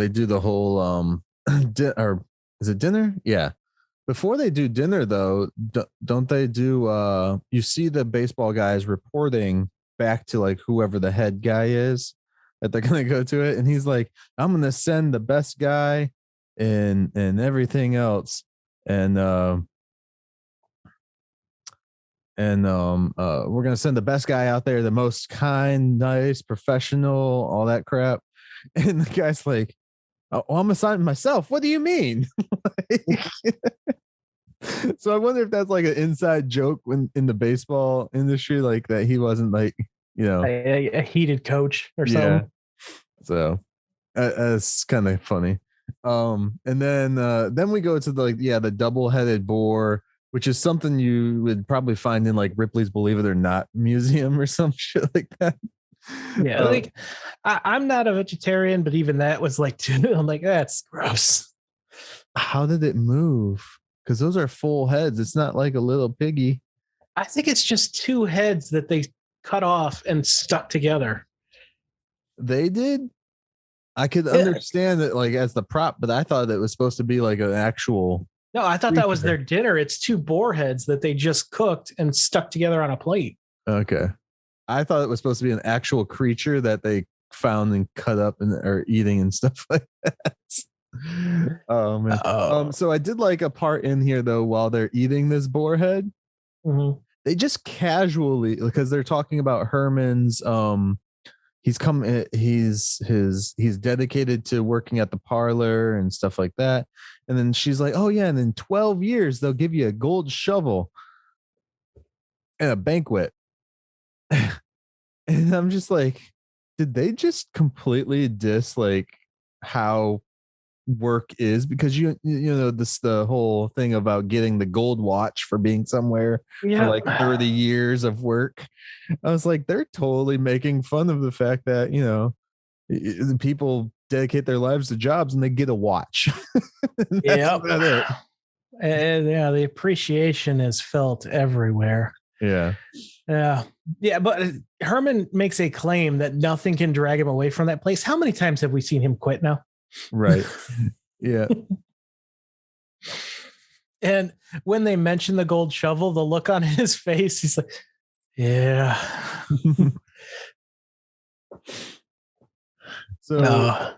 do the whole or is it dinner? Yeah. Before they do dinner, though, don't they do? You see the baseball guys reporting back to like whoever the head guy is that they're gonna go to it, and he's like, "I'm gonna send the best guy and everything else, and we're gonna send the best guy out there, the most kind, nice, professional, all that crap." And the guy's like, "Oh, I'm gonna sign myself. What do you mean?" So I wonder if that's like an inside joke in the baseball industry, like that he wasn't like, a heated coach or something. So it's kind of funny. And then we go to the double-headed boar, which is something you would probably find in like Ripley's Believe It or Not museum or some shit like that. Yeah, I'm not a vegetarian, but even that was like, I'm like, that's gross. How did it move? Because those are full heads. It's not like a little piggy. I think it's just 2 heads that they cut off and stuck together. They did? I could understand it like as the prop, but I thought it was supposed to be like an actual. No, I thought that was their dinner. It's 2 boar heads that they just cooked and stuck together on a plate. Okay. I thought it was supposed to be an actual creature that they found and cut up and or eating and stuff like that. Oh man. So I did like a part in here though while they're eating this boar head. Mm-hmm. They just casually, because they're talking about Herman's he's dedicated to working at the parlor and stuff like that. And then she's like, oh yeah, and in 12 years they'll give you a gold shovel and a banquet. And I'm just like, did they just completely diss like how work is? Because you know this, the whole thing about getting the gold watch for being somewhere for like 30 years of work. I was like, they're totally making fun of the fact that, you know, people dedicate their lives to jobs and they get a watch. That's about it. And yeah, the appreciation is felt everywhere. Yeah. But Herman makes a claim that nothing can drag him away from that place. How many times have we seen him quit now? Right. Yeah. And when they mention the gold shovel, the look on his face, he's like, yeah. So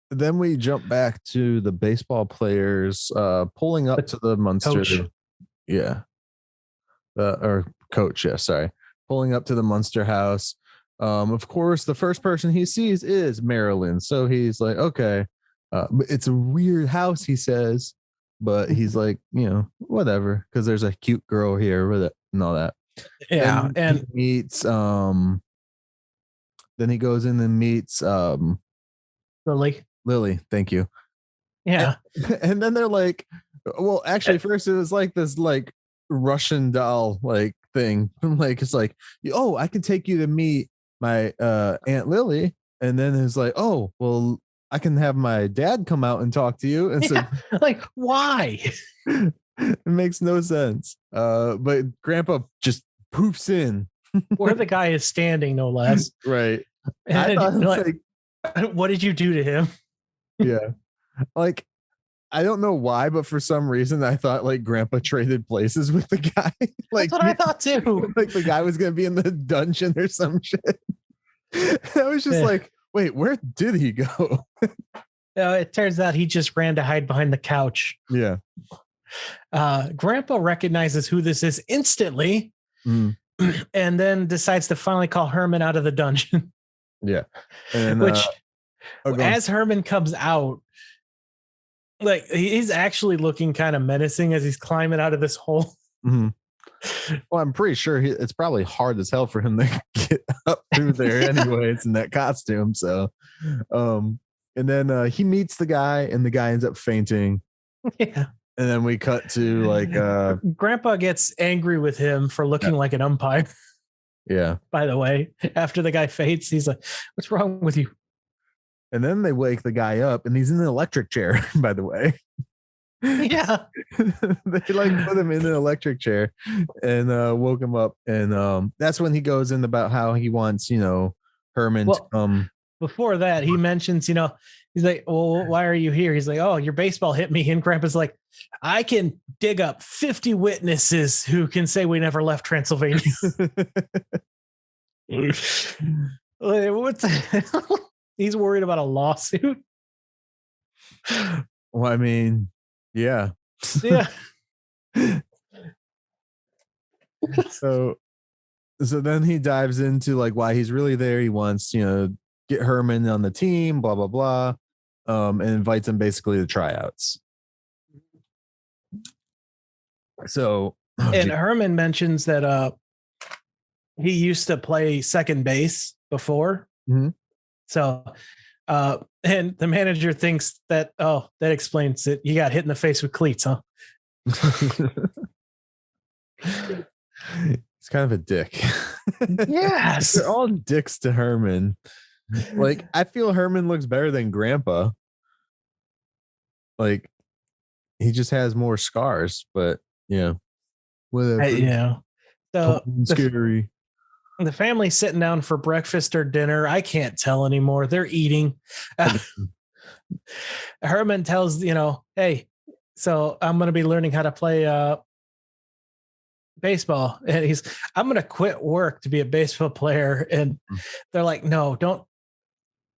then we jump back to the baseball players pulling up to the Munster. Coach. Yeah. Or coach, yeah, sorry. Pulling up to the Munster house. Of course, the first person he sees is Marilyn. So he's like, okay. It's a weird house, he says, but he's like, you know, whatever, because there's a cute girl here with it and all that. Yeah, and he meets then he goes in and meets Lily, thank you. Yeah. And then they're like, well, actually, first it was like this like Russian doll like thing. Like it's like, oh, I can take you to meet my Aunt Lily. And then it's like, oh, well, I can have my dad come out and talk to you. And so like, why? It makes no sense. But Grandpa just poofs in where the guy is standing, no less. Right. And like, what did you do to him? Yeah. Like, I don't know why, but for some reason I thought like Grandpa traded places with the guy. Like, that's what I thought too. Like the guy was gonna be in the dungeon or some shit. I was just like, wait, where did he go? It turns out he just ran to hide behind the couch. Yeah. Grandpa recognizes who this is instantly, and then decides to finally call Herman out of the dungeon. Yeah. And which as Herman comes out, like he's actually looking kind of menacing as he's climbing out of this hole. Mm-hmm. Well, I'm pretty sure it's probably hard as hell for him to get up through there anyways in that costume. So, and then he meets the guy and the guy ends up fainting. Yeah. And then we cut to like Grandpa gets angry with him for looking like an umpire. Yeah. By the way, after the guy faints, he's like, what's wrong with you? And then they wake the guy up and he's in an electric chair, by the way. Yeah. They like put him in an electric chair and woke him up. And that's when he goes in about how he wants, you know, Herman to come. Before that, he mentions, you know, he's like, well, why are you here? He's like, oh, your baseball hit me. And Grandpa's like, I can dig up 50 witnesses who can say we never left Transylvania. What the hell? He's worried about a lawsuit. Well, I mean, yeah. Yeah. So then he dives into like why he's really there. He wants, you know, get Herman on the team, blah, blah, blah. And invites him basically to tryouts. So Herman mentions that he used to play second base before. Mm-hmm. So and the manager thinks that, that explains it. You got hit in the face with cleats, huh? He's kind of a dick. Yes. They're all dicks to Herman. Like, I feel Herman looks better than Grandpa. Like, he just has more scars, but yeah. Whatever. So scary. The family's sitting down for breakfast or dinner. I can't tell anymore. They're eating. Herman tells, hey, so I'm going to be learning how to play baseball. And I'm going to quit work to be a baseball player. And they're like, no, don't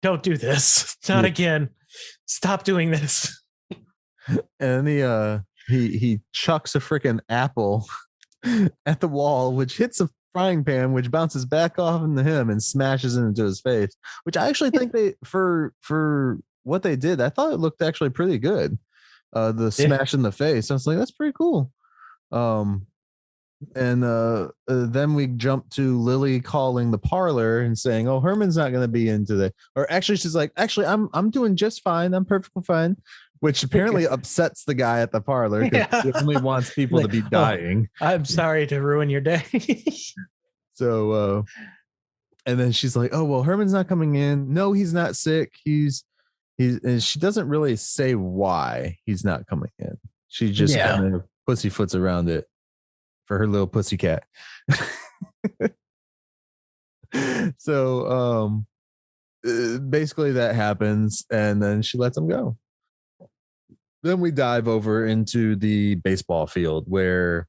don't do this. Not again. Stop doing this. And he chucks a freaking apple at the wall, which hits a frying pan, which bounces back off into him and smashes into his face. Which I actually think they for what they did, I thought it looked actually pretty good. The smash in the face. I was like, that's pretty cool. And then we jump to Lily calling the parlor and saying, "Oh, Herman's not going to be in today." Or actually, she's like, "Actually, I'm doing just fine. I'm perfectly fine," which apparently upsets the guy at the parlor because he only wants people to be dying. Oh, I'm sorry to ruin your day. So, and then she's like, "Oh, well, Herman's not coming in. No, he's not sick. He's," and she doesn't really say why he's not coming in. She just kind of pussyfoots around it for her little pussycat. So basically that happens, and then she lets him go. Then we dive over into the baseball field where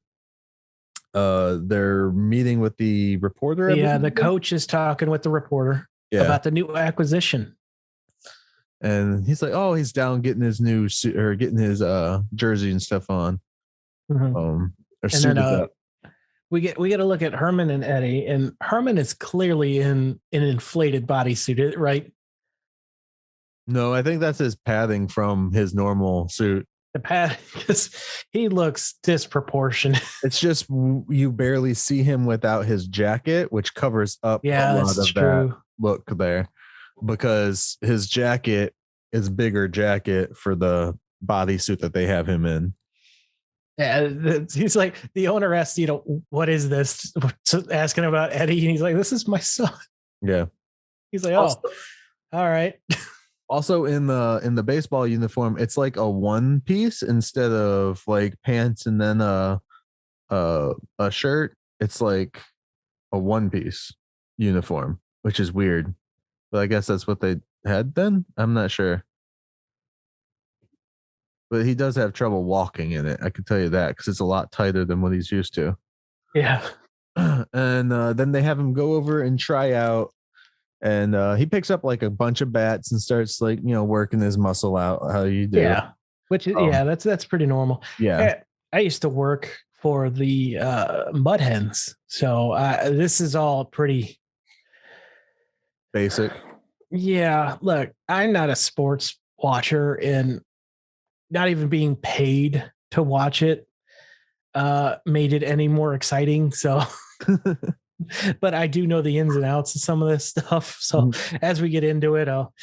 they're meeting with the reporter. Yeah, the coach is talking with the reporter about the new acquisition. And he's like, "Oh, he's down getting his new suit or getting his jersey and stuff on." And then we get to look at Herman and Eddie, and Herman is clearly in an inflated bodysuit, right? No, I think that's his padding from his normal suit. The pad, because he looks disproportionate. It's just you barely see him without his jacket, which covers up a lot of that look there, because his jacket is bigger jacket for the bodysuit that they have him in. Yeah, he's like, the owner asked, "What is this?" So asking about Eddie, and he's like, "This is my son." Yeah. He's like, "Oh, all right." Also in the baseball uniform, it's like a one piece instead of like pants and then a shirt. It's like a one piece uniform, which is weird. But I guess that's what they had then. I'm not sure. But he does have trouble walking in it. I can tell you that because it's a lot tighter than what he's used to. Yeah. And then they have him go over and try out. And he picks up like a bunch of bats and starts like, working his muscle out. How you do. Yeah. Which is, that's pretty normal. Yeah. I used to work for the Mud Hens. So this is all pretty basic. Yeah. Look, I'm not a sports watcher, and not even being paid to watch it made it any more exciting. So, but I do know the ins and outs of some of this stuff. So as we get into it, I'll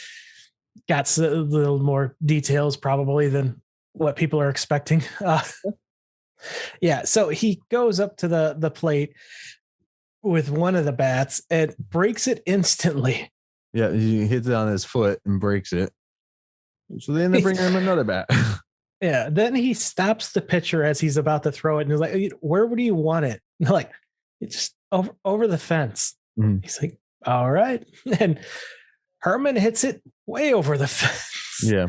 got a little more details probably than what people are expecting. Yeah. So he goes up to the plate with one of the bats and breaks it instantly. Yeah. He hits it on his foot and breaks it. So they end up bringing him another bat. Yeah. Then he stops the pitcher as he's about to throw it, and he's like, "Where would you want it?" And they're like, "It's just over the fence." He's like, "All right." And Herman hits it way over the fence. Yeah.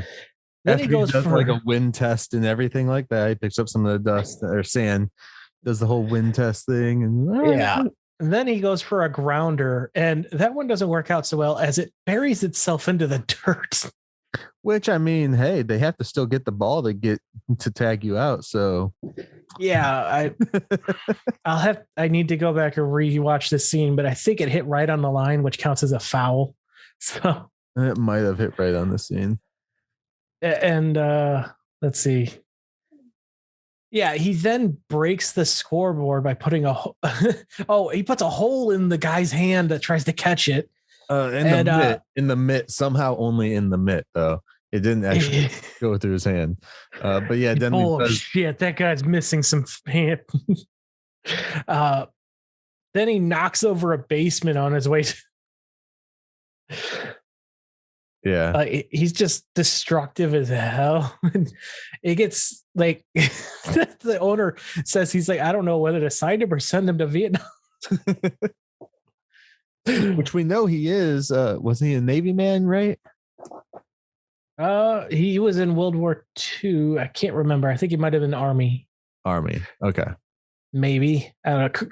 Then After he goes does for like a wind test and everything like that. He picks up some of the dust or sand, does the whole wind test thing, and And then he goes for a grounder, and that one doesn't work out so well as it buries itself into the dirt. Which, I mean, hey, they have to still get the ball to tag you out. So yeah, I need to go back and rewatch this scene, but I think it hit right on the line, which counts as a foul. So it might have hit right on the scene. And let's see. Yeah, he then breaks the scoreboard by putting he puts a hole in the guy's hand that tries to catch it. In the mitt, somehow only in the mitt though. It didn't actually go through his hand. But yeah, then shit, that guy's missing some hand. Then he knocks over a basement on his way. Yeah, he's just destructive as hell. It gets like the owner says he's like, I don't know whether to sign him or send him to Vietnam. Which we know he is. Wasn't he a Navy man, right? He was in World War II. I can't remember. I think he might have been Army. Okay. Maybe. I don't know.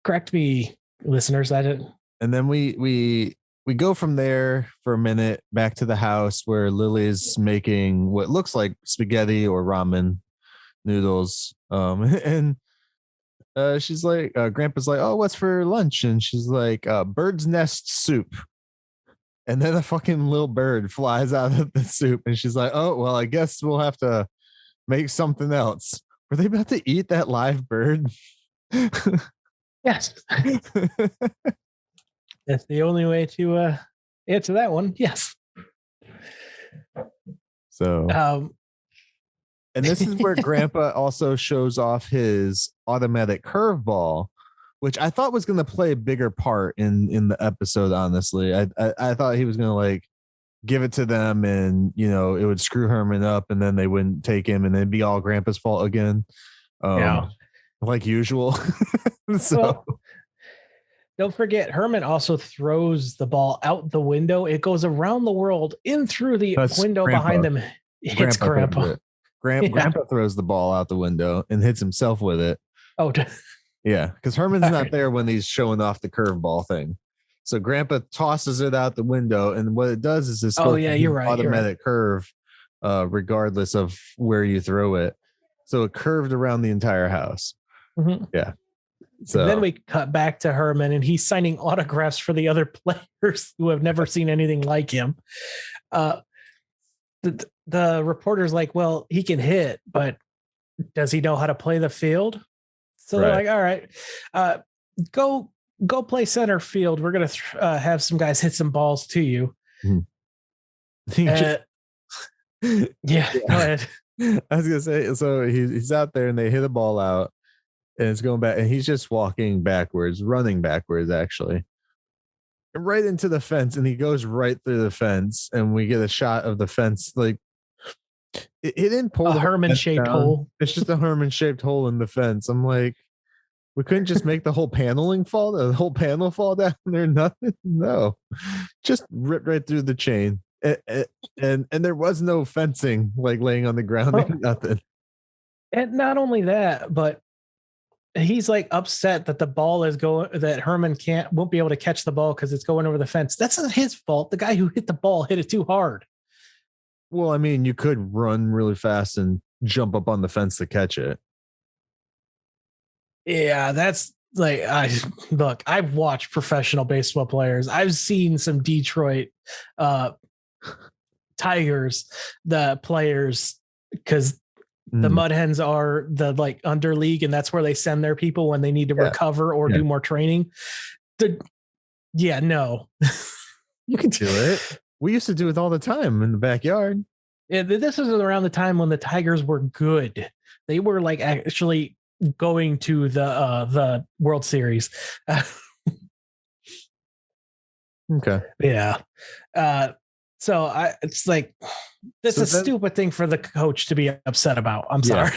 Correct me, listeners. I didn't. And then we we go from there for a minute back to the house where Lily's making what looks like spaghetti or ramen noodles. And she's like, Grandpa's like, oh, what's for lunch? And she's like, bird's nest soup. And then a fucking little bird flies out of the soup. And she's like, oh, well, I guess we'll have to make something else. Were they about to eat that live bird? Yes. That's the only way to answer that one. Yes. So, and this is where Grandpa also shows off his automatic curveball, which I thought was going to play a bigger part in the episode. Honestly, I thought he was going to like give it to them, and it would screw Herman up, and then they wouldn't take him, and it'd be all Grandpa's fault again. Like usual. So. Well, don't forget, Herman also throws the ball out the window. It goes around the world, in through the window behind them. Hits Grandpa. Grandpa throws the ball out the window and hits himself with it. Oh, yeah, because Herman's not there when he's showing off the curveball thing. So Grandpa tosses it out the window, and what it does is it's you're right, automatic curve, regardless of where you throw it. So it curved around the entire house. Mm-hmm. Yeah. So and then we cut back to Herman, and he's signing autographs for the other players who have never seen anything like him. The reporter's like, well, he can hit, but does he know how to play the field? So they're like, all right, go play center field. We're going to have some guys hit some balls to you. Yeah. Go ahead. I was going to say, so he's out there and they hit a ball out and it's going back and he's just running backwards, actually. Right into the fence, and he goes right through the fence, and we get a shot of the fence. Like it didn't pull a Herman-shaped hole. It's just a Herman-shaped hole in the fence. I'm like, we couldn't just make the whole panel fall down there. Nothing. No, just ripped right through the chain, and there was no fencing like laying on the ground. Nothing. And not only that, but he's like upset that the ball is that Herman won't be able to catch the ball because it's going over the fence. That's not his fault. The guy who hit the ball hit it too hard. Well, I mean, you could run really fast and jump up on the fence to catch it. Yeah, that's like, I've watched professional baseball players. I've seen some Detroit Tigers, the players, because the Mud Hens are the like under league, and that's where they send their people when they need to recover or do more training. No. You can do it. We used to do it all the time in the backyard. Yeah, this is around the time when the Tigers were good. They were like actually going to the World Series. Okay. Yeah. So it's like, this is a stupid thing for the coach to be upset about. I'm sorry.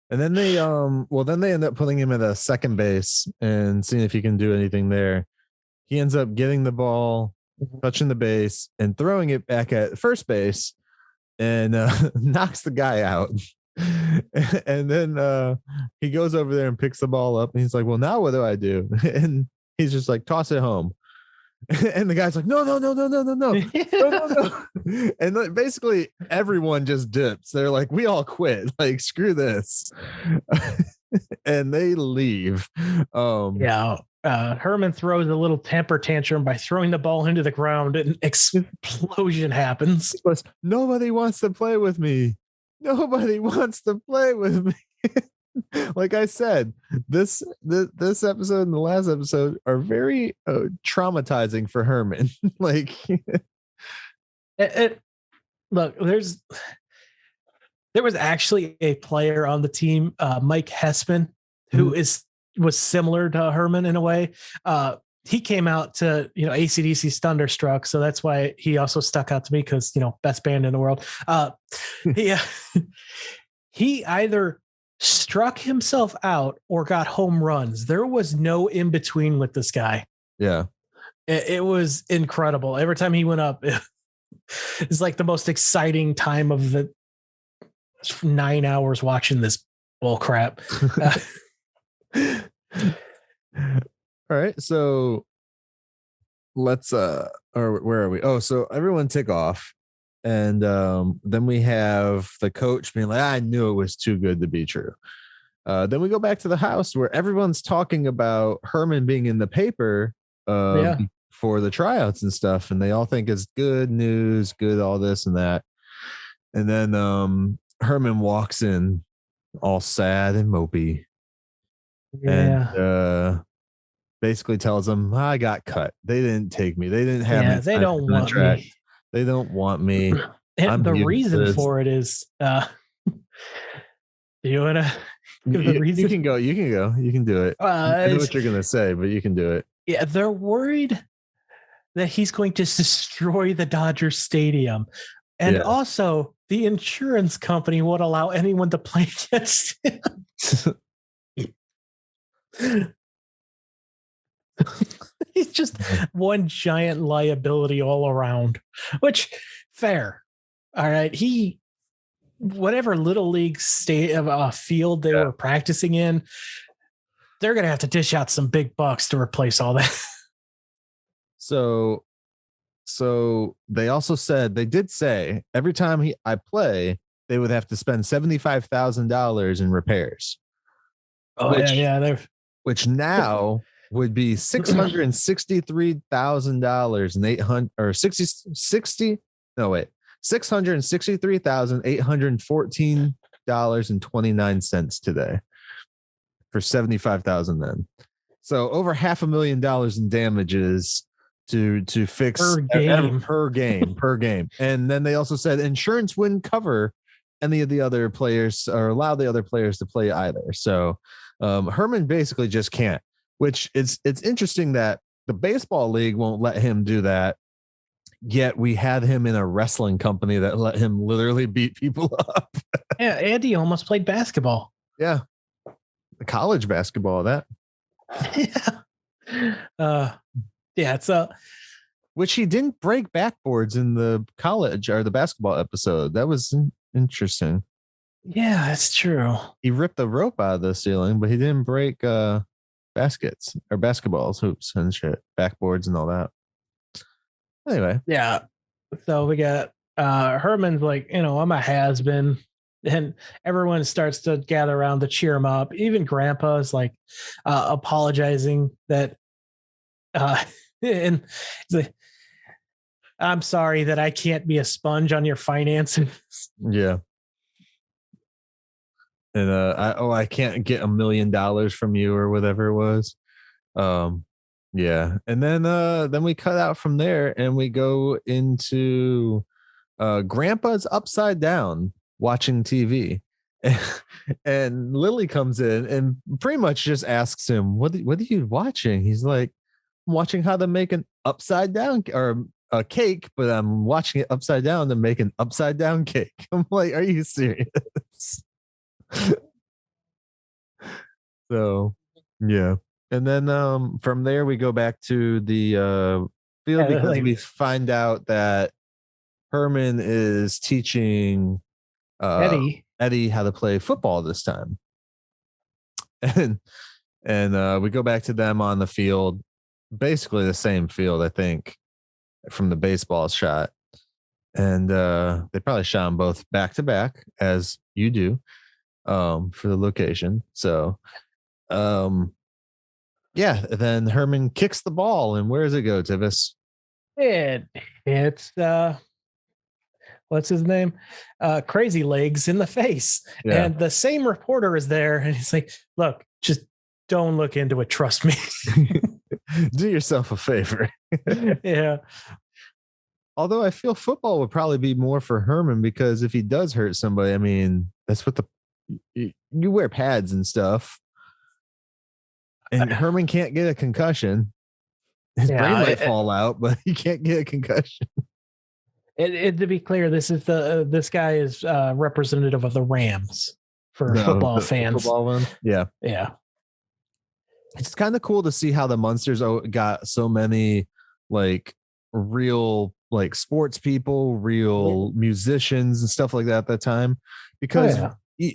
And then they end up putting him at a second base and seeing if he can do anything there. He ends up getting the ball, touching the base, and throwing it back at first base, and knocks the guy out. And then he goes over there and picks the ball up, and he's like, well, now what do I do? And he's just like, toss it home. And the guy's like, no. And basically everyone just dips. They're like, we all quit. Like, screw this. And they leave. Herman throws a little temper tantrum by throwing the ball into the ground, and an explosion happens. Nobody wants to play with me. Nobody wants to play with me. Like I said, this episode and the last episode are very traumatizing for Herman. Like, look, there was actually a player on the team, Mike Hessman, who was similar to Herman in a way. He came out to, AC/DC's Thunderstruck, so that's why he also stuck out to me, because best band in the world. He either struck himself out or got home runs. There was no in between with this guy. Yeah. It was incredible. Every time he went up, it's like the most exciting time of the 9 hours watching this bull crap. All right. So let's, or where are we? Oh, so everyone take off. And then we have the coach being like, I knew it was too good to be true. Then we go back to the house where everyone's talking about Herman being in the paper for the tryouts and stuff. And they all think it's good news, good, all this and that. And then Herman walks in all sad and mopey. Yeah. And basically tells them, I got cut. They didn't take me. They didn't have me. They don't want me. They don't want me. And the reason for it is do you want to give the reason? You can go. You can do it. I know what you're going to say, but you can do it. Yeah, they're worried that he's going to destroy the Dodger Stadium. And also, the insurance company won't allow anyone to play against him. He's just one giant liability all around, which fair. All right. Whatever little league field they were practicing in, they're going to have to dish out some big bucks to replace all that. So they also said, they did say every time I play, they would have to spend $75,000 in repairs. Oh, which now would be $663,814 today for 75,000 then. So over $500,000 in damages to fix per game. And then they also said insurance wouldn't cover any of the other players or allow the other players to play either. So Herman basically just can't, which it's interesting that the baseball league won't let him do that. Yet we had him in a wrestling company that let him literally beat people up. Yeah. Andy almost played basketball. Yeah. The college basketball, that. It's which he didn't break backboards in the college or the basketball episode. That was interesting. Yeah, that's true. He ripped the rope out of the ceiling, but he didn't break baskets or basketballs, hoops and shit, backboards and all that. Anyway. Yeah. So we got Herman's like, I'm a has-been. And everyone starts to gather around to cheer him up. Even Grandpa is like apologizing that and he's like, I'm sorry that I can't be a sponge on your finances. Yeah. And I can't get $1 million from you or whatever it was. Yeah. And then we cut out from there and we go into Grandpa's upside down watching TV. And Lily comes in and pretty much just asks him, what are you watching? He's like, I'm watching how to make an upside down or a cake, but I'm watching it upside down to make an upside down cake. I'm like, are you serious? So yeah. And then from there we go back to the field because we find out that Herman is teaching Eddie how to play football this time. And we go back to them on the field, basically the same field, I think, from the baseball shot. And they probably shot them both back to back, as you do, for the location. So then Herman kicks the ball, and where does it go, Tivis? It's what's his name? Crazy Legs in the face. Yeah. And the same reporter is there, and he's like, look, just don't look into it. Trust me. Do yourself a favor. Yeah. Although I feel football would probably be more for Herman, because if he does hurt somebody, I mean, that's what you wear pads and stuff. And Herman can't get a concussion. His brain might fall out, but he can't get a concussion. To be clear, this guy is representative of the Rams for football fans. Football one? Yeah. Yeah. It's kind of cool to see how the Munsters got so many like real like sports people, real musicians and stuff like that at that time, because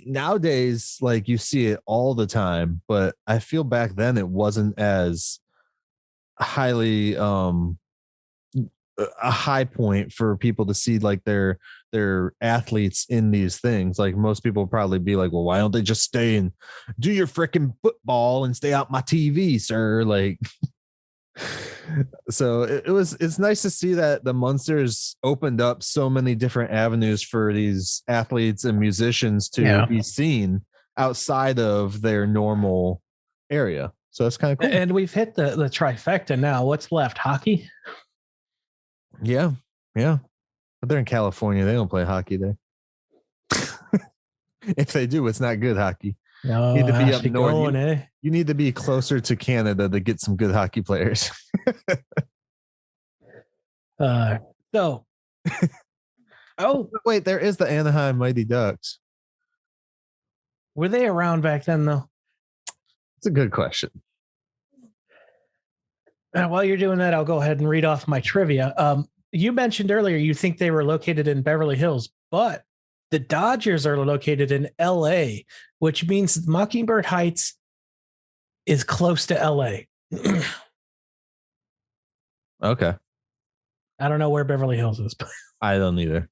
nowadays like you see it all the time, but I feel back then it wasn't as highly a high point for people to see like their athletes in these things. Like most people probably be like, well, why don't they just stay and do your freaking football and stay out my TV, sir? Like, so it's nice to see that the Munsters opened up so many different avenues for these athletes and musicians to be seen outside of their normal area. So that's kind of cool. And we've hit the trifecta now. What's left? Hockey? Yeah. But they're in California. They don't play hockey there. If they do, it's not good hockey. No, you need to be up north. Going, you need to be closer to Canada to get some good hockey players. Oh, wait, there is the Anaheim Mighty Ducks. Were they around back then, though? It's a good question. While you're doing that, I'll go ahead and read off my trivia. You mentioned earlier you think they were located in Beverly Hills, but the Dodgers are located in LA, which means Mockingbird Heights is close to LA. Okay. I don't know where Beverly Hills is. I don't either.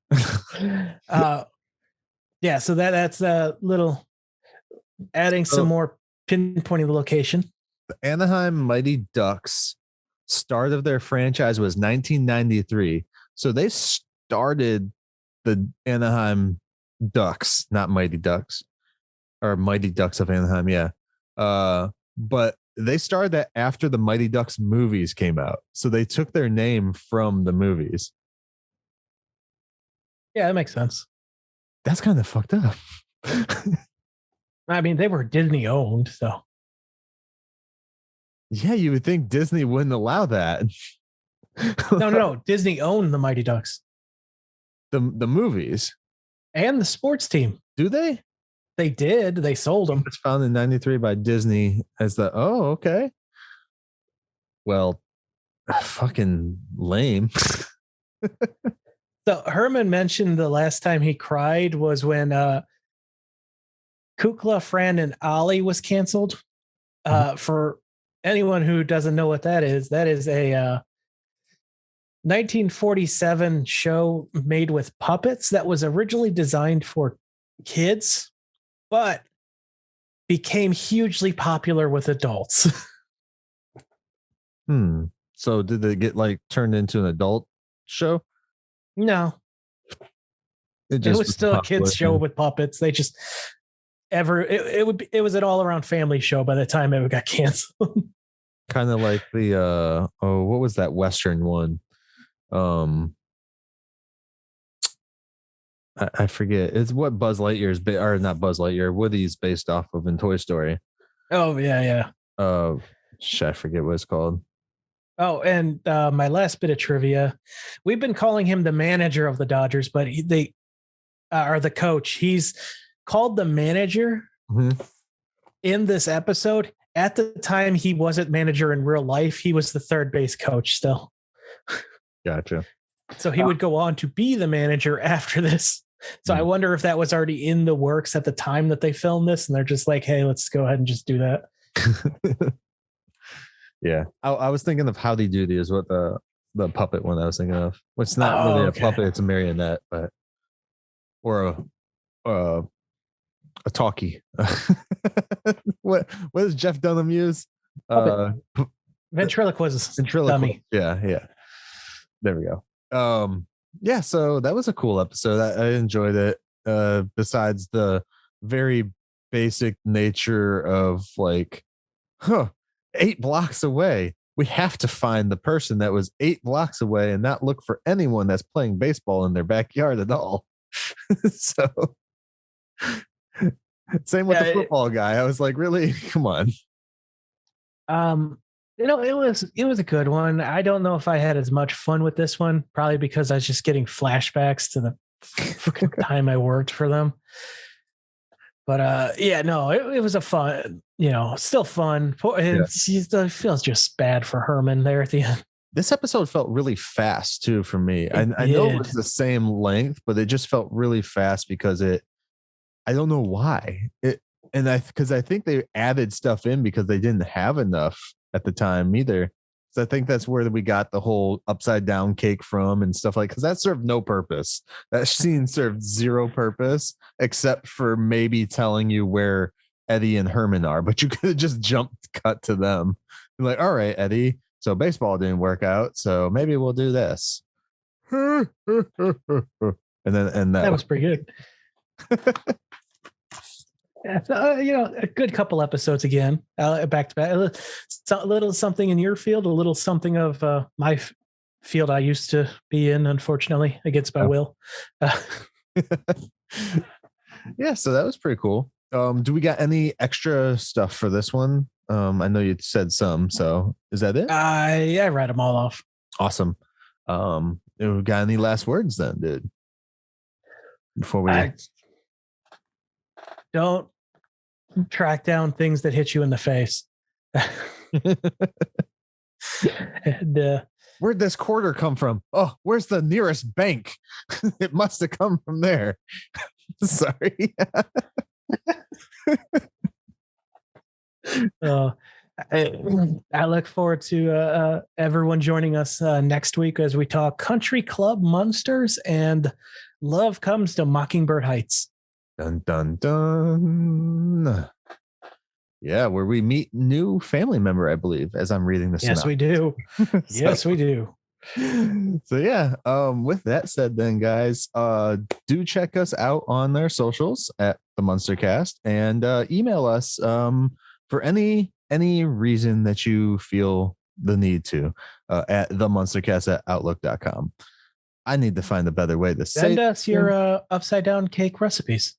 Yeah, so that's a little adding some more pinpointing the location. The Anaheim Mighty Ducks start of their franchise was 1993. So they started the Anaheim Ducks, not Mighty Ducks, or Mighty Ducks of Anaheim. Yeah. But they started that after the Mighty Ducks movies came out. So they took their name from the movies. Yeah, that makes sense. That's kind of fucked up. I mean, they were Disney owned, so. Yeah, you would think Disney wouldn't allow that. No. Disney owned the Mighty Ducks. The movies. And the sports team. Do they? They did. They sold them. It's founded in 93 by Disney as the, okay. Well, fucking lame. So Herman mentioned the last time he cried was when Kukla, Fran, and Ollie was canceled. For anyone who doesn't know what that is a 1947 show made with puppets that was originally designed for kids, but became hugely popular with adults. So did it get like turned into an adult show? No. It was still a kids show with puppets. They just it was an all around family show by the time it got canceled. Kind of like the what was that Western one? I forget. It's what Buzz Lightyear's or not Buzz Lightyear, Woody's based off of in Toy Story. Oh yeah. I forget what it's called. Oh, and my last bit of trivia, we've been calling him the manager of the Dodgers, but they are the coach. He's called the manager in this episode. At the time, he wasn't manager in real life. He was the third base coach still. Gotcha. So he would go on to be the manager after this. So I wonder if that was already in the works at the time that they filmed this. And they're just like, hey, let's go ahead and just do that. Yeah. I was thinking of Howdy Doody is what the puppet one I was thinking of. Which is not really a puppet, it's a marionette, but or a talkie. What does Jeff Dunham use? Ventriloquist. Dummy. Yeah. There we go. Yeah, so that was a cool episode. I enjoyed it. Besides the very basic nature of like, 8 blocks away. We have to find the person that was 8 blocks away and not look for anyone that's playing baseball in their backyard at all. So same with the football guy. I was like, really? Come on. It was a good one. I don't know if I had as much fun with this one, probably because I was just getting flashbacks to the time I worked for them. But it was a fun, still fun. And it feels just bad for Herman there at the end. This episode felt really fast too for me. I know it was the same length, but it just felt really fast because I don't know why. Because I think they added stuff in because they didn't have enough at the time either. So I think that's where we got the whole upside down cake from and stuff like, because that served no purpose. That scene served zero purpose except for maybe telling you where Eddie and Herman are, but you could have just cut to them. You're like, all right, Eddie. So baseball didn't work out. So maybe we'll do this. And that was pretty good. A good couple episodes again, back to back. A little something in your field, a little something of my field I used to be in, unfortunately, against my will. Yeah, so that was pretty cool. Do we got any extra stuff for this one? I know you said some, so is that it? I read them all off. Awesome. We got any last words then, dude? Before we don't track down things that hit you in the face. And, where'd this quarter come from? Oh, where's the nearest bank? It must have come from there. Sorry. I look forward to everyone joining us next week as we talk Country Club Munsters and Love Comes to Mockingbird Heights. Dun, dun, dun. Yeah, where we meet new family member, I believe, as I'm reading this. Yes, we do. Yes, we do. So yeah, with that said then, guys, do check us out on their socials at TheMunsterCast and email us for any reason that you feel the need to at TheMunsterCast@outlook.com. I need to find a better way to send us your upside down cake recipes.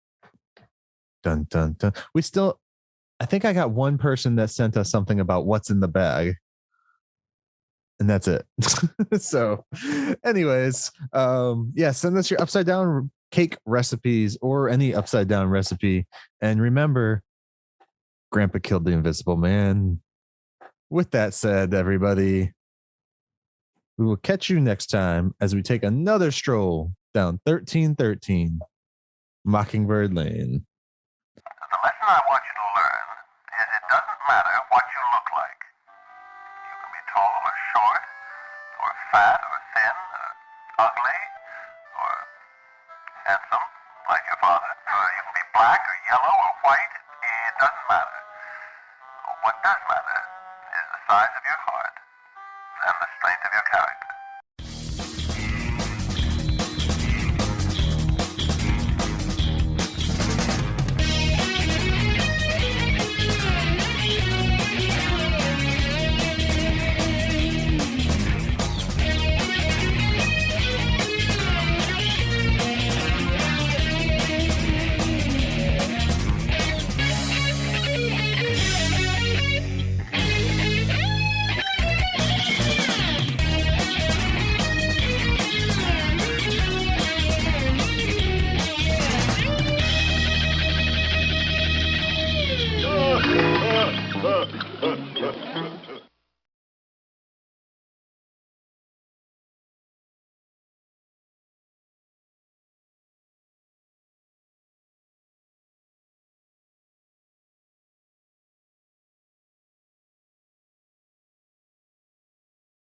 Dun dun dun. I think I got one person that sent us something about what's in the bag. And that's it. So anyways, send us your upside down cake recipes or any upside down recipe. And remember, Grandpa killed the Invisible Man. With that said, everybody, we will catch you next time as we take another stroll down 1313 Mockingbird Lane. The lesson I want you to learn is it doesn't matter what you look like. You can be tall or short, or fat or thin, or ugly, or handsome, like your father. Or you can be black or yellow or white. It doesn't matter. What does matter is the size of your heart.